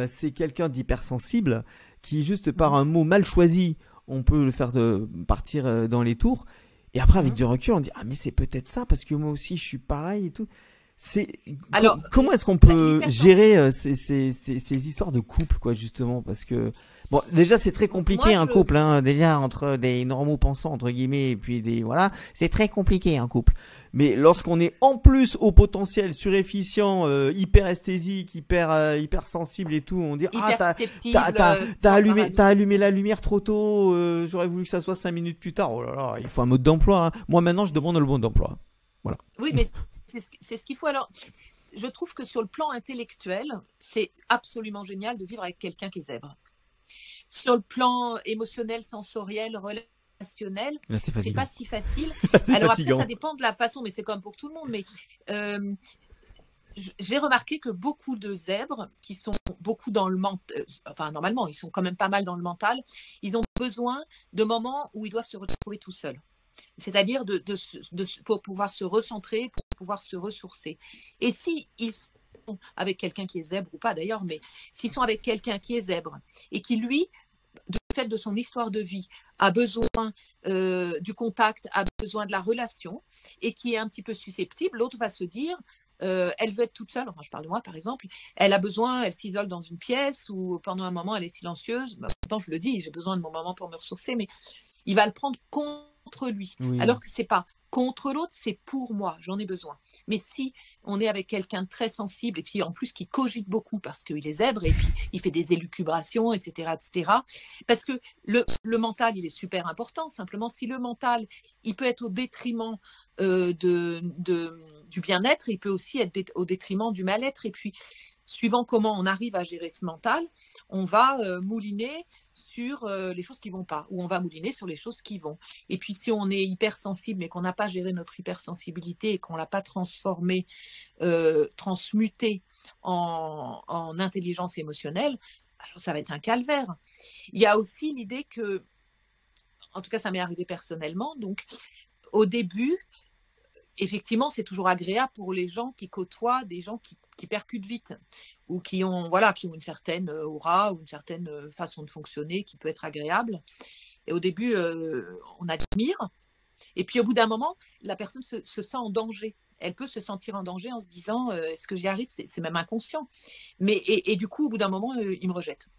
c'est quelqu'un d'hypersensible qui juste par Mhm. un mot mal choisi on peut le faire partir dans les tours et après avec Mhm. du recul on dit ah mais c'est peut-être ça parce que moi aussi je suis pareil et tout. C'est Alors, comment est-ce qu'on peut gérer l'hypersensibilité, ces histoires de couple quoi justement parce que bon déjà c'est très compliqué moi, un couple hein, déjà entre des normaux pensants entre guillemets et puis des voilà c'est très compliqué un couple mais lorsqu'on est en plus au potentiel surefficient hyper esthésique hyper sensible et tout on dit ah hyper susceptible, t'as parano, allumé etc. la lumière trop tôt j'aurais voulu que ça soit 5 minutes plus tard oh là là il faut un mode d'emploi hein. Moi maintenant je demande le mode d'emploi voilà. Oui, mais c'est ce qu'il faut. Alors, je trouve que sur le plan intellectuel, c'est absolument génial de vivre avec quelqu'un qui est zèbre. Sur le plan émotionnel, sensoriel, relationnel, Là c'est c'est pas fatigant. si facile. C'est Alors après, ça fatigant. dépend de la façon, mais c'est comme pour tout le monde. Mais euh, j'ai remarqué que beaucoup de zèbres qui sont beaucoup dans le mental, enfin normalement, ils sont quand même pas mal dans le mental, ils ont besoin de moments où ils doivent se retrouver tout seuls. C'est-à-dire pour pouvoir se recentrer, pour pouvoir se ressourcer. Et si ils sont avec quelqu'un qui est zèbre ou pas d'ailleurs, mais s'ils sont avec quelqu'un qui est zèbre et qui lui, du fait de son histoire de vie, a besoin du contact, a besoin de la relation et qui est un petit peu susceptible, l'autre va se dire elle veut être toute seule, enfin, je parle de moi par exemple, elle a besoin, elle s'isole dans une pièce ou pendant un moment elle est silencieuse, pourtant je le dis, j'ai besoin de mon moment pour me ressourcer, mais il va le prendre contre lui. Oui. Alors que c'est pas contre l'autre, c'est pour moi, j'en ai besoin. Mais si on est avec quelqu'un de très sensible et puis en plus qui cogite beaucoup parce qu'il est zèbre et puis il fait des élucubrations, etc., etc. Parce que le mental, il est super important. Simplement, si le mental, il peut être au détriment du bien-être, il peut aussi être au détriment du mal-être. Et puis, suivant comment on arrive à gérer ce mental, on va mouliner sur les choses qui vont pas, ou on va mouliner sur les choses qui vont. Et puis si on est hypersensible, mais qu'on n'a pas géré notre hypersensibilité et qu'on l'a pas transformée, transmutée en intelligence émotionnelle, alors ça va être un calvaire. Il y a aussi l'idée que, en tout cas ça m'est arrivé personnellement, donc au début, effectivement, c'est toujours agréable pour les gens qui côtoient des gens qui percutent vite ou qui ont une certaine aura ou une certaine façon de fonctionner qui peut être agréable. Et au début, on admire. Et puis au bout d'un moment, la personne se sent en danger. Elle peut se sentir en danger en se disant est-ce que j'y arrive, c'est même inconscient. Et du coup, au bout d'un moment, ils me rejettent.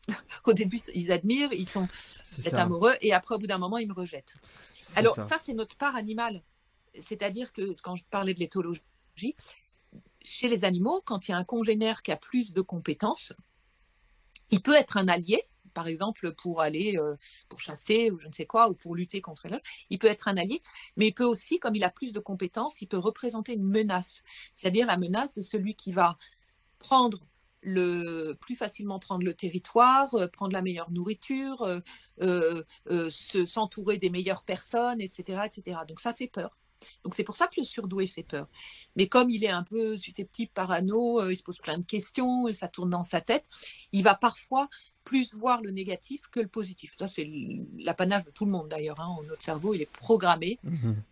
Au début, ils admirent, ils sont peut-être amoureux, et après, au bout d'un moment, ils me rejettent. Alors ça, c'est notre part animale. C'est-à-dire que quand je parlais de l'éthologie, chez les animaux, quand il y a un congénère qui a plus de compétences, il peut être un allié, par exemple pour aller pour chasser ou je ne sais quoi, ou pour lutter contre l'autre, il peut être un allié, mais il peut aussi, comme il a plus de compétences, il peut représenter une menace, c'est-à-dire la menace de celui qui va plus facilement prendre le territoire, prendre la meilleure nourriture, s'entourer des meilleures personnes, etc., etc. Donc ça fait peur. Donc c'est pour ça que le surdoué fait peur. Mais comme il est un peu susceptible, parano, il se pose plein de questions, et ça tourne dans sa tête, il va parfois plus voir le négatif que le positif. Ça, c'est l'apanage de tout le monde d'ailleurs. Notre cerveau, il est programmé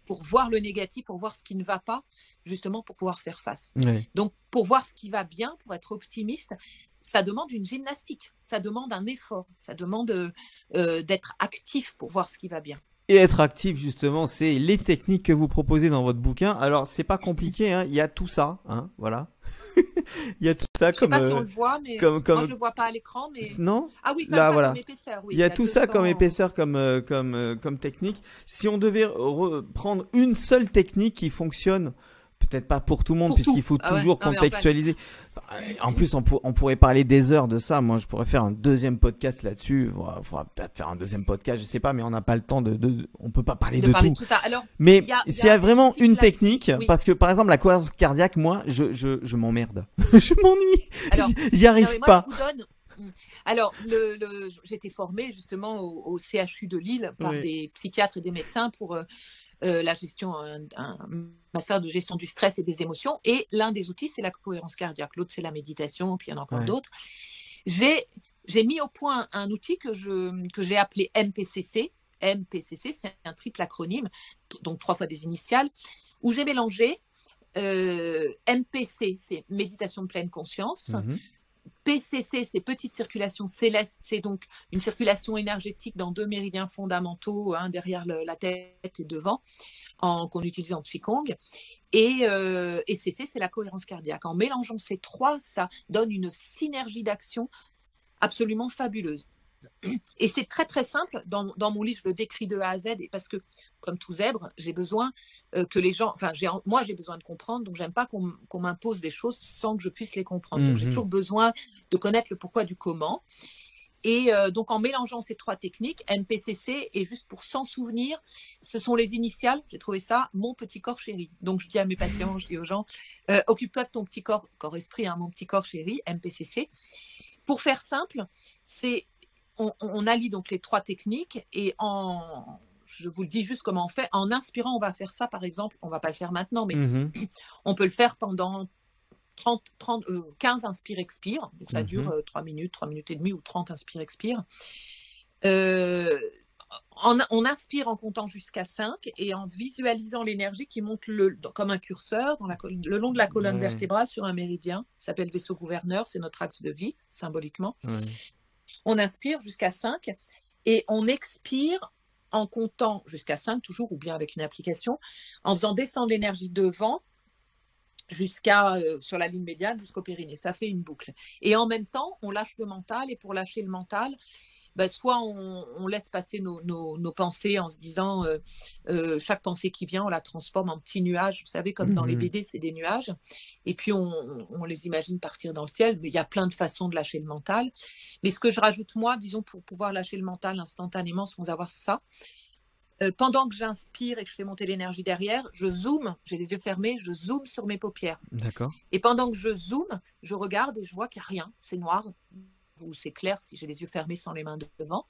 pour voir le négatif, pour voir ce qui ne va pas, justement pour pouvoir faire face. Oui. Donc pour voir ce qui va bien, pour être optimiste, ça demande une gymnastique, ça demande un effort, ça demande d'être actif pour voir ce qui va bien. Et être actif, justement, c'est les techniques que vous proposez dans votre bouquin. Alors, c'est pas compliqué, hein. Il y a tout ça, hein. Voilà. Il y a tout ça comme. Je sais pas si on le voit, mais moi je le vois pas à l'écran, mais. Non. Ah oui, là, voilà. comme épaisseur, oui. Il y a tout ça comme épaisseur, comme technique. Si on devait prendre une seule technique qui fonctionne, peut-être pas pour tout le monde, puisqu'il faut toujours contextualiser. En plus, on pourrait parler des heures de ça. Moi, je pourrais faire un deuxième podcast là-dessus. Il faudra peut-être faire un deuxième podcast, je sais pas, mais on n'a pas le temps on peut pas parler de tout. Ça. Alors, mais s'il y a vraiment une technique, parce que par exemple, la cohérence cardiaque, moi, je m'emmerde. Je m'ennuie. J'y arrive pas. Alors, j'ai été formée justement au CHU de Lille par des psychiatres et des médecins pour la gestion, un master de gestion du stress et des émotions. Et l'un des outils, c'est la cohérence cardiaque. L'autre, c'est la méditation, puis il y en a encore d'autres. J'ai mis au point un outil que j'ai appelé MPCC. MPCC, c'est un triple acronyme, donc 3 fois des initiales, où j'ai mélangé MPC, c'est méditation de pleine conscience. PCC, c'est petite circulation céleste, c'est donc une circulation énergétique dans 2 méridiens fondamentaux, derrière la tête et devant, qu'on utilise en Qigong. Et CC, c'est la cohérence cardiaque. En mélangeant ces 3, ça donne une synergie d'action absolument fabuleuse. Et c'est très très simple, dans mon livre je le décris de A à Z, et parce que comme tout zèbre, j'ai besoin que les gens, moi j'ai besoin de comprendre, donc j'aime pas qu'on m'impose des choses sans que je puisse les comprendre. Donc j'ai toujours besoin de connaître le pourquoi du comment. Et donc en mélangeant ces 3 techniques, MPCC, et juste pour s'en souvenir, ce sont les initiales, j'ai trouvé ça, mon petit corps chéri. Donc je dis à mes patients, je dis aux gens, occupe-toi de ton petit corps-esprit, mon petit corps chéri, MPCC. Pour faire simple, on allie donc les 3 techniques, et je vous le dis juste comment on fait. En inspirant, on va faire ça, par exemple, on va pas le faire maintenant, mais on peut le faire pendant 15 inspire-expire. Donc ça dure 3 minutes et demie, ou 30 inspire-expire. On inspire en comptant jusqu'à 5 et en visualisant l'énergie qui monte comme un curseur le long de la colonne vertébrale sur un méridien. Ça s'appelle vaisseau gouverneur, c'est notre axe de vie, symboliquement. On inspire jusqu'à 5 et on expire en comptant jusqu'à 5 toujours, ou bien avec une application, en faisant descendre l'énergie devant sur la ligne médiane jusqu'au périnée. Ça fait une boucle. Et en même temps, on lâche le mental, et pour lâcher le mental, soit on laisse passer nos pensées en se disant chaque pensée qui vient, on la transforme en petits nuages, vous savez, comme dans les BD, c'est des nuages, et puis on les imagine partir dans le ciel. Mais il y a plein de façons de lâcher le mental. Mais ce que je rajoute moi, disons, pour pouvoir lâcher le mental instantanément sans avoir ça, pendant que j'inspire et que je fais monter l'énergie derrière, je zoome, j'ai les yeux fermés, je zoome sur mes paupières. D'accord. Et pendant que je zoome, je regarde et je vois qu'il n'y a rien, c'est noir, ou c'est clair si j'ai les yeux fermés sans les mains devant.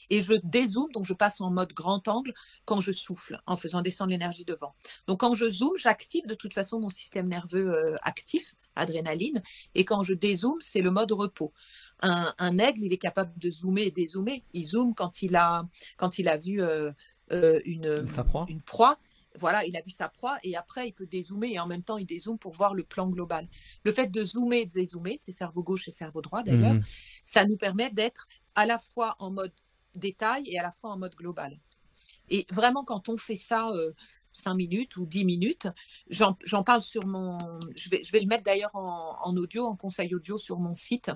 Et je dézoome, donc je passe en mode grand angle quand je souffle, en faisant descendre l'énergie devant. Donc quand je zoome, j'active de toute façon mon système nerveux actif, adrénaline, et quand je dézoome, c'est le mode repos. Un aigle, il est capable de zoomer et dézoomer. Il zoome quand il a vu une proie. Voilà, il a vu sa proie et après il peut dézoomer et en même temps il dézoome pour voir le plan global. Le fait de zoomer et de dézoomer, c'est cerveau gauche et cerveau droit d'ailleurs, ça nous permet d'être à la fois en mode détail et à la fois en mode global. Et vraiment quand on fait ça 5 minutes ou 10 minutes, j'en parle sur mon... Je vais le mettre d'ailleurs en audio, en conseil audio sur mon site.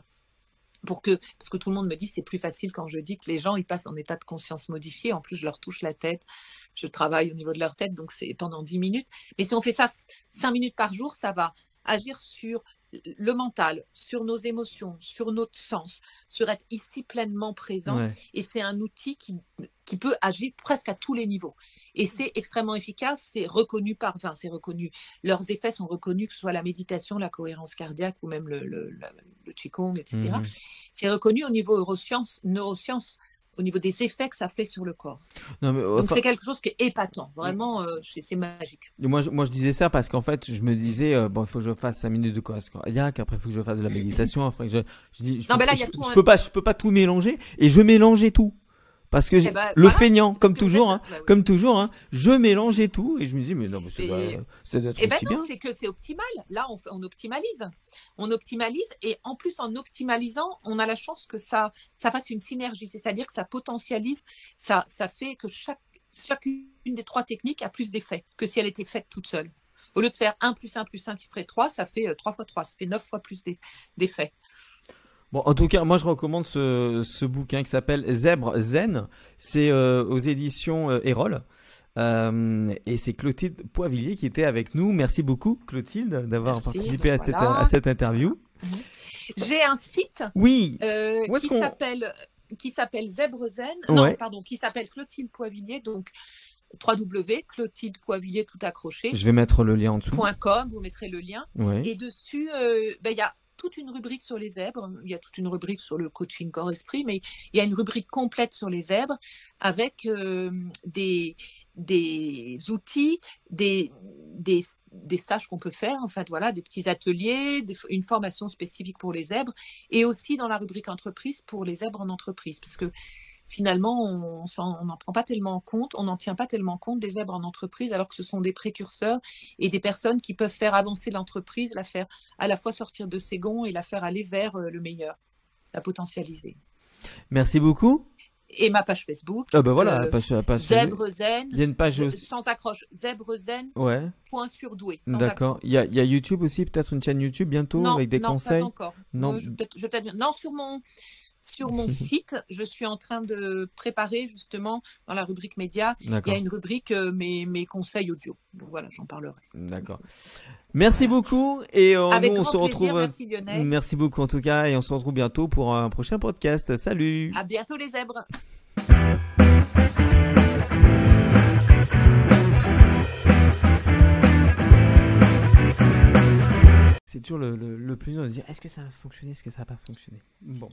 Parce que tout le monde me dit c'est plus facile quand je dis que les gens ils passent en état de conscience modifié, en plus je leur touche la tête, je travaille au niveau de leur tête, donc c'est pendant 10 minutes. Mais si on fait ça 5 minutes par jour, ça va agir sur le mental, sur nos émotions, sur notre sens, sur être ici pleinement présent. Ouais. Et c'est un outil qui peut agir presque à tous les niveaux. Et c'est extrêmement efficace, c'est reconnu c'est reconnu. Leurs effets sont reconnus, que ce soit la méditation, la cohérence cardiaque ou même le Qigong, etc. C'est reconnu au niveau neurosciences, au niveau des effets que ça fait sur le corps. Non, mais, donc c'est quelque chose qui est épatant, vraiment, c'est magique. Moi, je disais ça parce qu'en fait, je me disais, bon, il faut que je fasse 5 minutes de cohérence cardiaque, après il faut que je fasse de la méditation, après je peux pas tout mélanger, et je mélangeais tout. Parce que feignant, comme toujours, je mélangeais tout et je me dis mais non, mais c'est d'être aussi bien. C'est que c'est optimal. Là, on optimalise. On optimalise et en plus en optimalisant, on a la chance que ça fasse une synergie, c'est-à-dire que ça potentialise, ça fait que chacune des 3 techniques a plus d'effets que si elle était faite toute seule. Au lieu de faire 1 + 1 + 1 qui ferait 3, ça fait 3 × 3, ça fait 9 fois plus d'effets. Bon, en tout cas, moi, je recommande ce bouquin qui s'appelle Zèbre Zen. C'est aux éditions Erol. Et c'est Clotilde Poivillier qui était avec nous. Merci beaucoup, Clotilde, d'avoir participé à cette interview. J'ai un site qui s'appelle Zèbre Zen. Non, pardon, qui s'appelle Clotilde Poivillier. Donc, Clotilde Poivillier tout accroché. Je vais mettre le lien en dessous. .com, vous mettrez le lien. Ouais. Et dessus, il y a toute une rubrique sur les zèbres, il y a toute une rubrique sur le coaching corps-esprit, mais il y a une rubrique complète sur les zèbres avec des outils, des stages qu'on peut faire, en fait, voilà, des petits ateliers, une formation spécifique pour les zèbres, et aussi dans la rubrique entreprise pour les zèbres en entreprise, parce que finalement, on n'en prend pas tellement compte, on n'en tient pas tellement compte des zèbres en entreprise, alors que ce sont des précurseurs et des personnes qui peuvent faire avancer l'entreprise, la faire à la fois sortir de ses gonds et la faire aller vers le meilleur, la potentialiser. Merci beaucoup. Et ma page Facebook. Ah ben voilà, la page Zèbre Zen. Il y a une page sans accroche. Zèbre Zen. Ouais. Point surdoué. D'accord. Il y a YouTube aussi, peut-être une chaîne YouTube bientôt avec des conseils. Non, pas encore. Non, sur mon site, je suis en train de préparer justement dans la rubrique médias, il y a une rubrique mes conseils audio. Donc voilà, j'en parlerai. D'accord. Merci beaucoup et on se retrouve. Merci Lionel. Merci beaucoup en tout cas et on se retrouve bientôt pour un prochain podcast. Salut. À bientôt les zèbres. C'est toujours le plus dur de dire est-ce que ça a fonctionné, est-ce que ça n'a pas fonctionné. Bon.